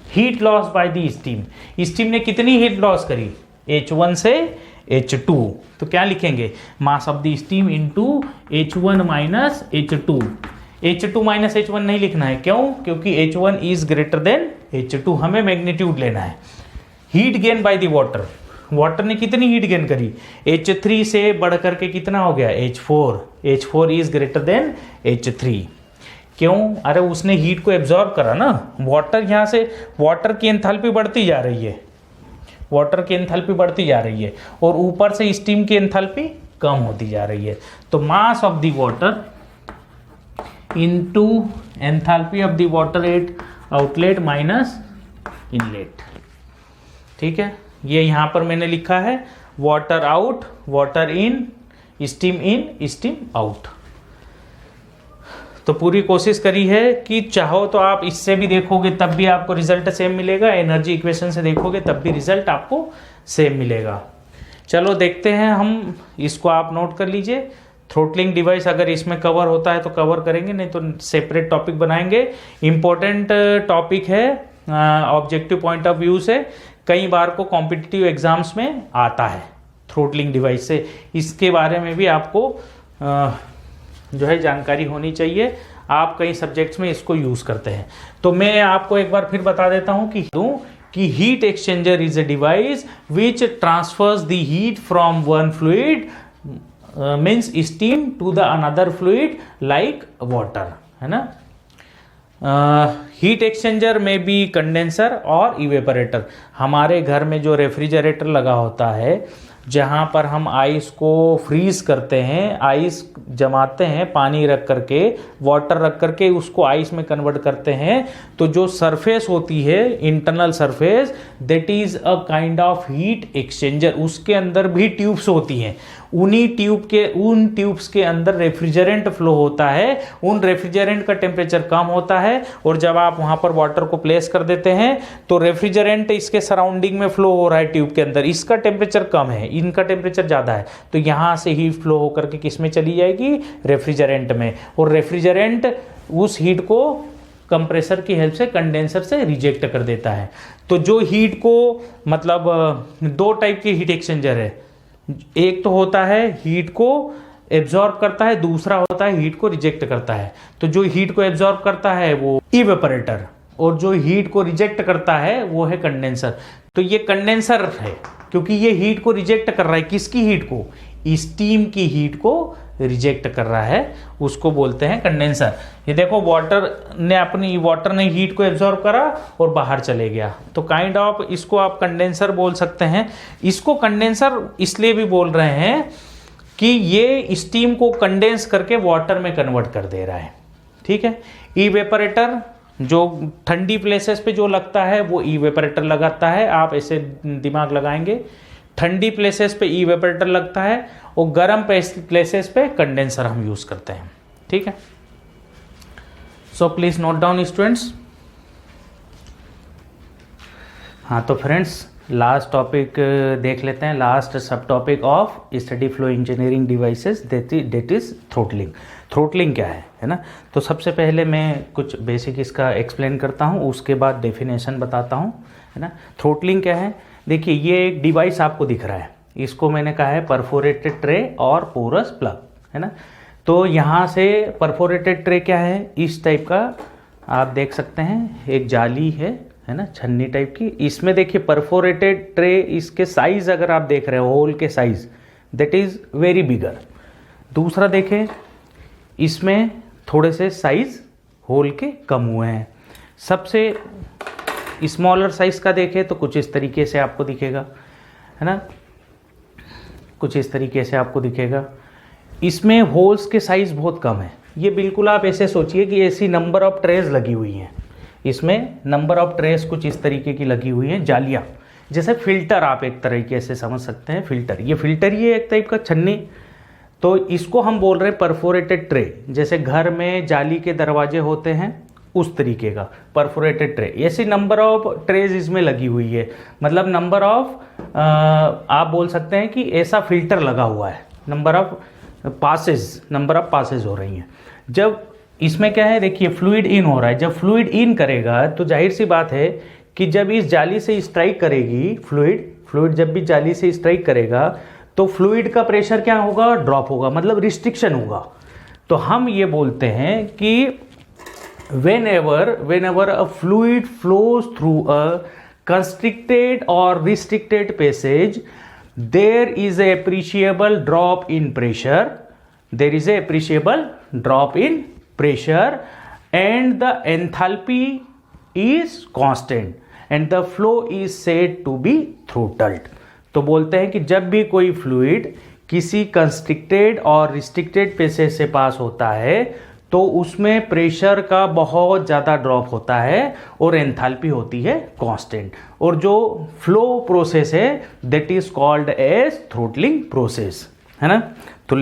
heat loss by the steam, steam ने कितनी हीट लॉस करी H1 से H2, तो क्या लिखेंगे, मास of the steam into H1 minus H2। H2 minus H1 नहीं लिखना है, क्यों? क्योंकि H1 is greater than H2, हमें मैग्नीट्यूड लेना है। Heat gain by the water, water ने कितनी हीट गेन करी, H3 से बढ़ करके कितना हो गया H4, H4 is greater than H3। क्यों? अरे उसने हीट को एब्जॉर्ब करा ना, वाटर यहाँ से, वाटर की एंथैल्पी बढ़ती जा रही है, वाटर की एंथैल्पी बढ़ती जा रही है और ऊपर से स्टीम की एंथैल्पी कम होती जा रही है। तो मास of the water into enthalpy of the water at outlet minus inlet. ठीक है, ये यहाँ पर मैंने लिखा है वाटर आउट, वाटर इन, स्टीम आउट। तो पूरी कोशिश करी है कि चाहो तो आप इससे भी देखोगे तब भी आपको रिजल्ट सेम मिलेगा, एनर्जी इक्वेशन से देखोगे तब भी रिजल्ट आपको सेम मिलेगा। चलो देखते हैं हम, इसको आप नोट कर लीजिए। थ्रोटलिंग डिवाइस अगर इसमें कवर होता है तो कवर करेंगे, नहीं तो सेपरेट टॉपिक बनाएंगे। इम्पोर्टेंट टॉपिक है ऑब्जेक्टिव पॉइंट ऑफ व्यू से, कई बार को कॉम्पिटिटिव एग्जाम्स में आता है थ्रोटलिंग डिवाइस से, इसके बारे में भी आपको जो है जानकारी होनी चाहिए। आप कई सब्जेक्ट्स में इसको यूज करते हैं। तो मैं आपको एक बार फिर बता देता हूं कि heat exchanger is a device which transfers the heat from one fluid means steam to the another fluid like water, है ना। हीट एक्सचेंजर में भी कंडेंसर और इवेपोरेटर। हमारे घर में जो रेफ्रिजरेटर लगा होता है, जहाँ पर हम आइस को फ्रीज करते हैं, आइस जमाते हैं, पानी रख करके, वाटर रख करके उसको आइस में कन्वर्ट करते हैं, तो जो सरफेस होती है internal surface, that is a kind of heat exchanger. उसके अंदर भी ट्यूब्स होती हैं, उन ट्यूब्स के अंदर रेफ्रिजरेंट फ्लो होता है, उन रेफ्रिजरेंट का टेम्परेचर कम होता है और जब आप वहां पर वाटर को प्लेस कर देते हैं तो रेफ्रिजरेंट इसके सराउंडिंग में फ्लो हो रहा है ट्यूब के अंदर, इसका टेम्परेचर कम है, इनका टेम्परेचर ज़्यादा है, तो यहाँ से हीट फ्लो होकर के किस में चली जाएगी, रेफ्रिजरेंट में, और रेफ्रिजरेंट उस हीट को कंप्रेसर की हेल्प से कंडेंसर से रिजेक्ट कर देता है। तो जो हीट को, मतलब दो टाइप के हीट एक्सचेंजर है, एक तो होता है हीट को एब्जॉर्ब करता है, दूसरा होता है हीट को रिजेक्ट करता है। तो जो हीट को एब्जॉर्ब करता है वो इवेपोरेटर, और जो हीट को रिजेक्ट करता है वो है कंडेंसर। तो ये कंडेंसर है क्योंकि ये हीट को रिजेक्ट कर रहा है, किसकी हीट को, स्टीम की हीट को रिजेक्ट कर रहा है, उसको बोलते हैं कंडेंसर। ये देखो वाटर ने हीट को एब्जॉर्ब करा और बाहर चले गया, तो काइंड ऑफ इसको आप कंडेंसर बोल सकते हैं। इसको कंडेंसर इसलिए भी बोल रहे हैं कि ये स्टीम को कंडेंस करके वाटर में कन्वर्ट कर दे रहा है। ठीक है, इवेपोरेटर जो ठंडी प्लेसेस पे जो लगता है वो इवेपोरेटर लगाता है, आप ऐसे दिमाग लगाएंगे, ठंडी प्लेसेस पे इवेपोरेटर लगता है और गर्म प्लेसेस पे कंडेंसर हम यूज़ करते हैं। ठीक है, so please note down students. हाँ तो फ्रेंड्स लास्ट टॉपिक देख लेते हैं, last sub topic of study flow engineering devices, that is throttling. Throttling क्या है ना। तो सबसे पहले मैं कुछ बेसिक इसका एक्सप्लेन करता हूँ, उसके बाद डेफिनेशन बताता हूँ, है ना। थ्रोटलिंग क्या है, देखिए ये एक डिवाइस आपको दिख रहा है, इसको मैंने कहा है परफोरेटेड ट्रे और पोरस प्लग, है ना। तो यहाँ से परफोरेटेड ट्रे क्या है, इस टाइप का आप देख सकते हैं, एक जाली है ना, छन्नी टाइप की। इसमें देखिए परफोरेटेड ट्रे, इसके साइज अगर आप देख रहे हो, होल के साइज दैट इज वेरी बिगर। दूसरा देखें, इसमें थोड़े से साइज होल के कम हुए हैं। सबसे स्मॉलर साइज का देखें तो कुछ इस तरीके से आपको दिखेगा, है ना, कुछ इस तरीके से आपको दिखेगा। इसमें होल्स के साइज बहुत कम है। ये बिल्कुल आप ऐसे सोचिए कि ऐसी नंबर ऑफ ट्रेज लगी हुई हैं, इसमें नंबर ऑफ ट्रेस कुछ इस तरीके की लगी हुई हैं, जालियाँ, जैसे फिल्टर आप एक तरीके से समझ सकते हैं, फिल्टर। ये फिल्टर ही है एक टाइप का, छन्नी। तो इसको हम बोल रहे हैं परफोरेटेड ट्रे, जैसे घर में जाली के दरवाजे होते हैं उस तरीके का परफोरेटेड ट्रे। ऐसी नंबर ऑफ ट्रेज इसमें लगी हुई है, मतलब नंबर ऑफ आप बोल सकते हैं कि ऐसा फिल्टर लगा हुआ है, नंबर ऑफ पासेज हो रही हैं। जब इसमें क्या है, देखिए फ्लूइड इन हो रहा है, जब फ्लूइड इन करेगा तो जाहिर सी बात है कि जब इस जाली से स्ट्राइक करेगी फ्लूइड जब भी जाली से स्ट्राइक करेगा तो फ्लूइड का प्रेशर क्या होगा, ड्रॉप होगा, मतलब रिस्ट्रिक्शन होगा। तो हम ये बोलते हैं कि whenever a fluid flows through a constricted or restricted passage, there is a appreciable drop in pressure, and the enthalpy is constant and the flow is said to be throttled। तो बोलते हैं कि जब भी कोई फ्लूइड किसी कंस्ट्रिक्टेड और रिस्ट्रिक्टेड पैसेज से पास होता है तो उसमें प्रेशर का बहुत ज़्यादा ड्रॉप होता है और एंथैल्पी होती है कांस्टेंट, और जो फ्लो प्रोसेस है that is called as throttling process, है ना। तो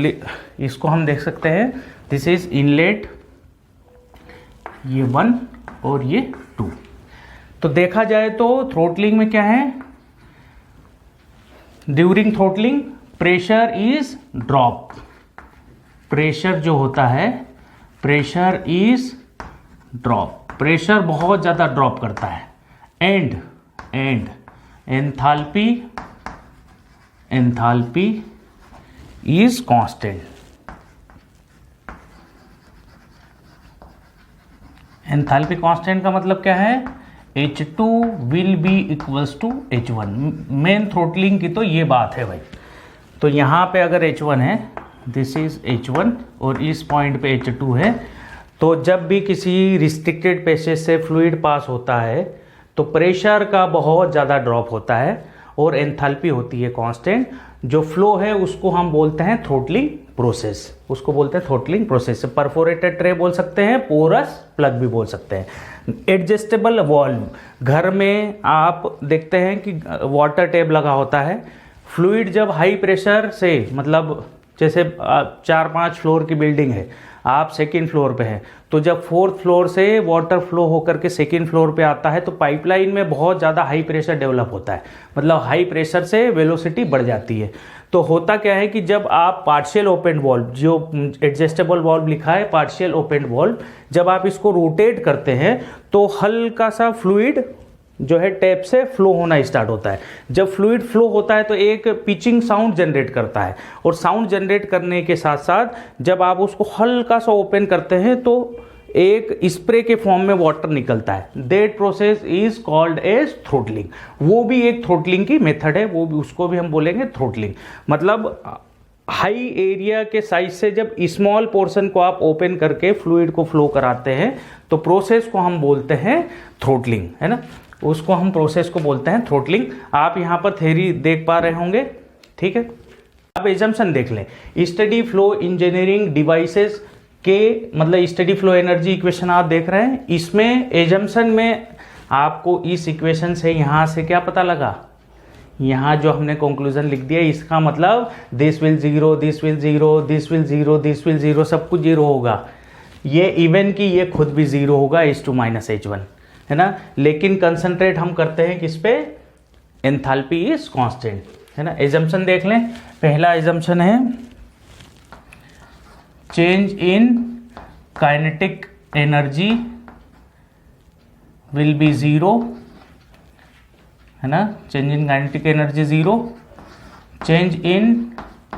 इसको हम देख सकते हैं, दिस इज इनलेट, ये 1 और ये 2। तो देखा जाए तो थ्रोटलिंग में क्या है, during throttling pressure is drop, pressure जो होता है, प्रेशर इज ड्रॉप, प्रेशर बहुत ज़्यादा ड्रॉप करता है, and enthalpy is constant. Enthalpy constant का मतलब क्या है, H2 will be equals to H1। Main throttling की तो ये बात है भाई। तो यहाँ पे अगर H1 है, दिस इज H1 और इस पॉइंट पे H2 है, तो जब भी किसी रिस्ट्रिक्टेड पैसेज से फ्लूइड पास होता है तो प्रेशर का बहुत ज़्यादा ड्रॉप होता है और एंथैल्पी होती है कांस्टेंट। जो फ्लो है उसको हम बोलते हैं थ्रोटलिंग प्रोसेस, उसको बोलते हैं थ्रोटलिंग प्रोसेस। परफोरेटेड ट्रे बोल सकते हैं, पोरस प्लग भी बोल सकते हैं। एडजस्टेबल वाल्व, घर में आप देखते हैं कि वाटर टैप लगा होता है, फ्लूइड जब हाई प्रेशर से, मतलब जैसे 4-5 फ्लोर की बिल्डिंग है, आप सेकंड फ्लोर पे हैं, तो जब 4th फ्लोर से वाटर फ्लो होकर के सेकंड फ्लोर पे आता है तो पाइपलाइन में बहुत ज़्यादा हाई प्रेशर डेवलप होता है, मतलब हाई प्रेशर से वेलोसिटी बढ़ जाती है। तो होता क्या है कि जब आप पार्शियल ओपन वाल्व, जो एडजस्टेबल वाल्व लिखा है पार्शियल ओपन वाल्व, जब आप इसको रोटेट करते हैं तो हल्का सा फ्लूइड जो है टैप से फ्लो होना स्टार्ट होता है। जब फ्लूइड फ्लो होता है तो एक पिचिंग साउंड जनरेट करता है, और साउंड जनरेट करने के साथ साथ जब आप उसको हल्का सा ओपन करते हैं तो एक स्प्रे के फॉर्म में वाटर निकलता है। That process is called as throttling. वो भी एक थ्रोटलिंग की मेथड है, वो भी, उसको भी हम बोलेंगे थ्रोटलिंग। मतलब हाई एरिया के साइज से जब स्मॉल पोर्शन को आप ओपन करके फ्लूइड को फ्लो कराते हैं तो प्रोसेस को हम बोलते हैं थ्रोटलिंग, है ना, उसको हम प्रोसेस को बोलते हैं थ्रोटलिंग। आप यहाँ पर थ्योरी देख पा रहे होंगे, ठीक है। अब एजम्पशन देख लें, स्टडी फ्लो इंजीनियरिंग डिवाइसेस के मतलब स्टेडी फ्लो एनर्जी इक्वेशन आप देख रहे हैं, इसमें एजम्पशन में आपको इस इक्वेशन से यहाँ से क्या पता लगा, यहाँ जो हमने कंक्लूजन लिख दिया इसका मतलब this will zero, this will zero, this will zero, this will zero, सब कुछ जीरो होगा। ये इवन कि ये खुद भी जीरो होगा, H2 माइनस H1, है ना। लेकिन कंसंट्रेट हम करते हैं किस पे, एंथैल्पी इज कांस्टेंट, है ना। एजम्पशन देख लें, पहला एजम्पशन है change in kinetic energy will B zero, है ना। Change in kinetic energy zero, change in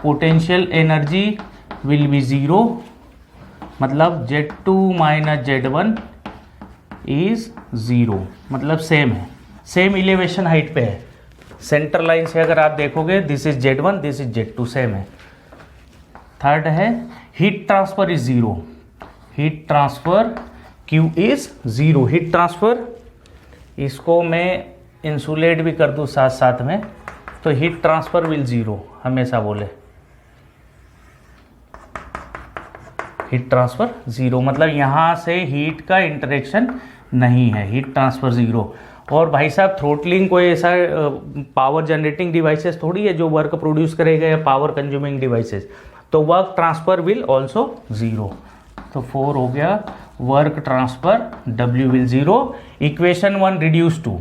potential energy will B zero, मतलब Z2 minus Z1 is zero, मतलब सेम है, सेम इलेवेशन हाइट पे है। सेंटर लाइन से अगर आप देखोगे this is Z1, this is Z2, same है। थर्ड है heat transfer is zero, heat transfer Q is zero, heat transfer, इसको मैं इंसुलेट भी कर दूं साथ साथ में, तो हीट ट्रांसफर विल जीरो, हमेशा बोले हीट ट्रांसफर जीरो, मतलब यहां से हीट का इंटरेक्शन नहीं है, हीट ट्रांसफर जीरो। और भाई साहब थ्रोटलिंग कोई ऐसा पावर जनरेटिंग डिवाइसेस थोड़ी है जो वर्क प्रोड्यूस करेगा या पावर कंज्यूमिंग डिवाइसेस, तो work transfer will also zero. तो 4 हो गया, work transfer W will zero. Equation 1 reduce to,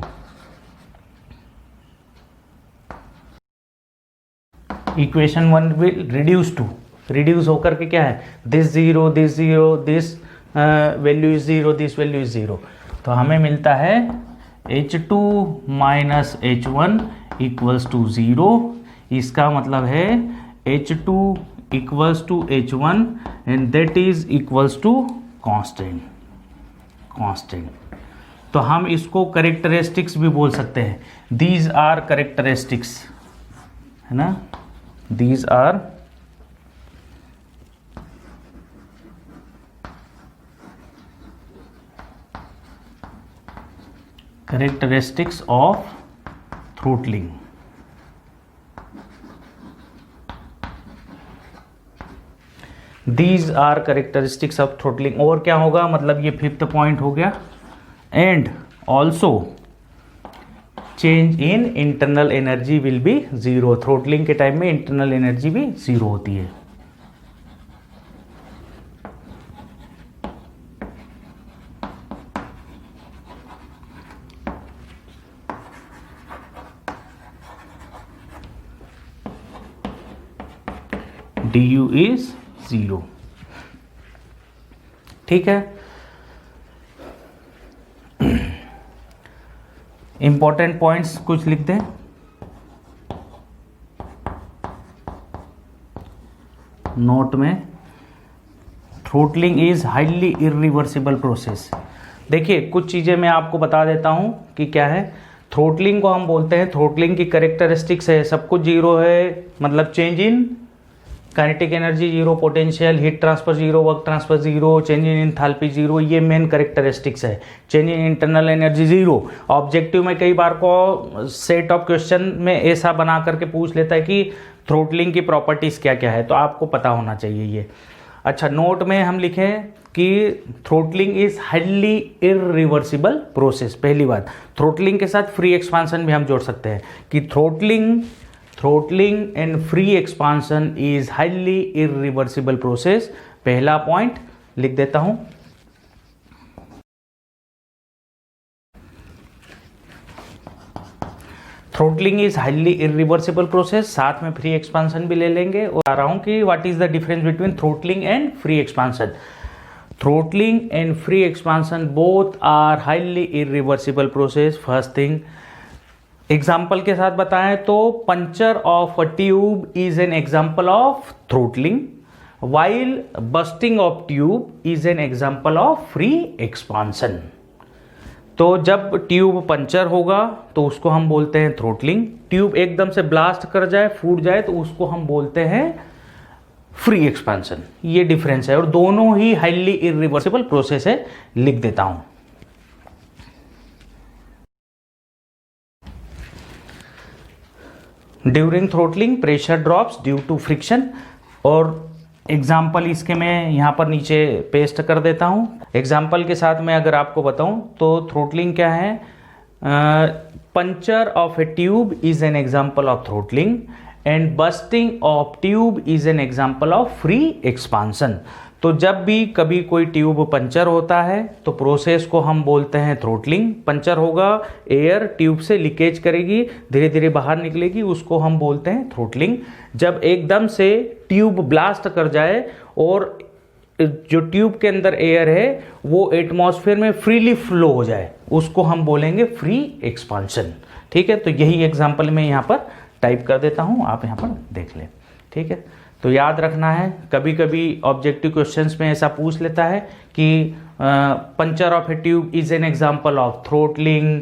equation 1 will reduce to, reduce होकर के क्या है, this zero, this zero, this value is zero, this value is zero, तो हमें मिलता है H2 minus H1 equals to zero. इसका मतलब है H2 equals to H1 and that is equals to constant, constant. तो हम इसको करेक्टरिस्टिक्स भी बोल सकते हैं, दीज आर करेक्टरिस्टिक्स, है ना, these are characteristics of throttling। These are characteristics of throttling। और क्या होगा, मतलब ये 5th पॉइंट हो गया। And also change in internal energy will B zero, throttling के टाइम में इंटरनल एनर्जी भी जीरो होती है। du इज जीरो, ठीक है। इंपॉर्टेंट पॉइंट्स कुछ लिख दें। नोट में, throttling is highly irreversible process. देखिए कुछ चीजें मैं आपको बता देता हूं कि क्या है। थ्रोटलिंग को हम बोलते हैं, थ्रोटलिंग की कैरेक्टरिस्टिक्स है, सब कुछ जीरो है, मतलब change in kinetic energy zero, potential, heat transfer zero, work transfer zero, change in enthalpy zero, ये मेन कैरेक्टरिस्टिक्स है। Change in internal energy zero. Objective में कई बार को सेट ऑफ क्वेश्चन में ऐसा बना करके पूछ लेता है कि थ्रोटलिंग की प्रॉपर्टीज क्या क्या है, तो आपको पता होना चाहिए ये। अच्छा, नोट में हम लिखें कि throttling is highly irreversible process. पहली बात, थ्रोटलिंग के साथ फ्री एक्सपांसन भी हम जोड़ सकते हैं कि throttling and free expansion is highly irreversible process. पहला पॉइंट लिख देता हूं, throttling is highly irreversible process, साथ में फ्री एक्सपांसन भी ले लेंगे और आ रहा हूं कि what is the difference between throttling and free expansion. Throttling and free expansion both are highly irreversible process. First thing, example के साथ बताएं तो puncture of a tube is an example of throttling, while busting of tube is an example of free expansion। तो जब ट्यूब पंचर होगा तो उसको हम बोलते हैं थ्रोटलिंग, ट्यूब एकदम से ब्लास्ट कर जाए, फूट जाए तो उसको हम बोलते हैं फ्री एक्सपेंशन। ये डिफरेंस है और दोनों ही हाईली इरिवर्सिबल प्रोसेस है। लिख देता हूं, during throttling pressure drops due to friction, और एग्जाम्पल इसके मैं यहाँ पर नीचे पेस्ट कर देता हूँ। एग्जाम्पल के साथ मैं अगर आपको बताऊँ तो थ्रोटलिंग क्या है, puncture of a tube is an example of throttling and busting of tube is an example of free expansion. तो जब भी कभी कोई ट्यूब पंचर होता है तो प्रोसेस को हम बोलते हैं थ्रोटलिंग। पंचर होगा, एयर ट्यूब से लीकेज करेगी, धीरे धीरे बाहर निकलेगी, उसको हम बोलते हैं थ्रोटलिंग। जब एकदम से ट्यूब ब्लास्ट कर जाए और जो ट्यूब के अंदर एयर है वो एटमॉस्फेयर में फ्रीली फ्लो हो जाए, उसको हम बोलेंगे फ्री एक्सपांशन। ठीक है, तो यही एग्जाम्पल मैं यहाँ पर टाइप कर देता हूँ, आप यहाँ पर देख लें। ठीक है, तो याद रखना है, कभी कभी ऑब्जेक्टिव क्वेश्चंस में ऐसा पूछ लेता है कि puncture of a tube is an example of throttling,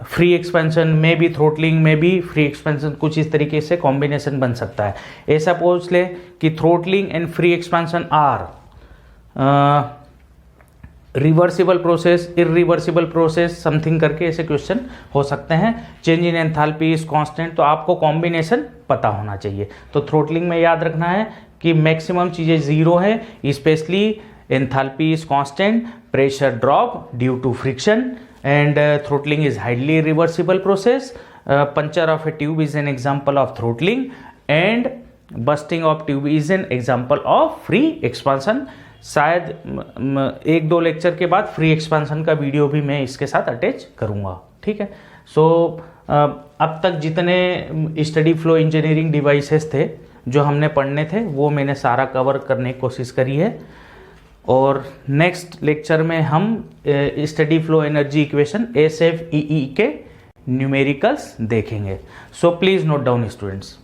free expansion में भी थ्रोटलिंग में भी फ्री एक्सपेंशन, कुछ इस तरीके से कॉम्बिनेशन बन सकता है। ऐसा पूछ ले कि throttling and free expansion are reversible process, irreversible process, something करके ऐसे क्वेश्चन हो सकते हैं। Change in enthalpy is constant, तो आपको कॉम्बिनेशन पता होना चाहिए। तो थ्रोटलिंग में याद रखना है कि मैक्सिमम चीज़ें जीरो है, specially enthalpy is constant, pressure drop due to friction and throttling is highly reversible process. Puncture of a tube is an example of throttling and busting of tube is an example of free expansion. शायद एक दो लेक्चर के बाद फ्री एक्सपांसन का वीडियो भी मैं इसके साथ अटैच करूंगा। ठीक है, सो अब तक जितने स्टडी फ्लो इंजीनियरिंग डिवाइसेस थे जो हमने पढ़ने थे वो मैंने सारा कवर करने की कोशिश करी है, और नेक्स्ट लेक्चर में हम steady flow energy equation SFEE के न्यूमेरिकल्स देखेंगे। So please note down students.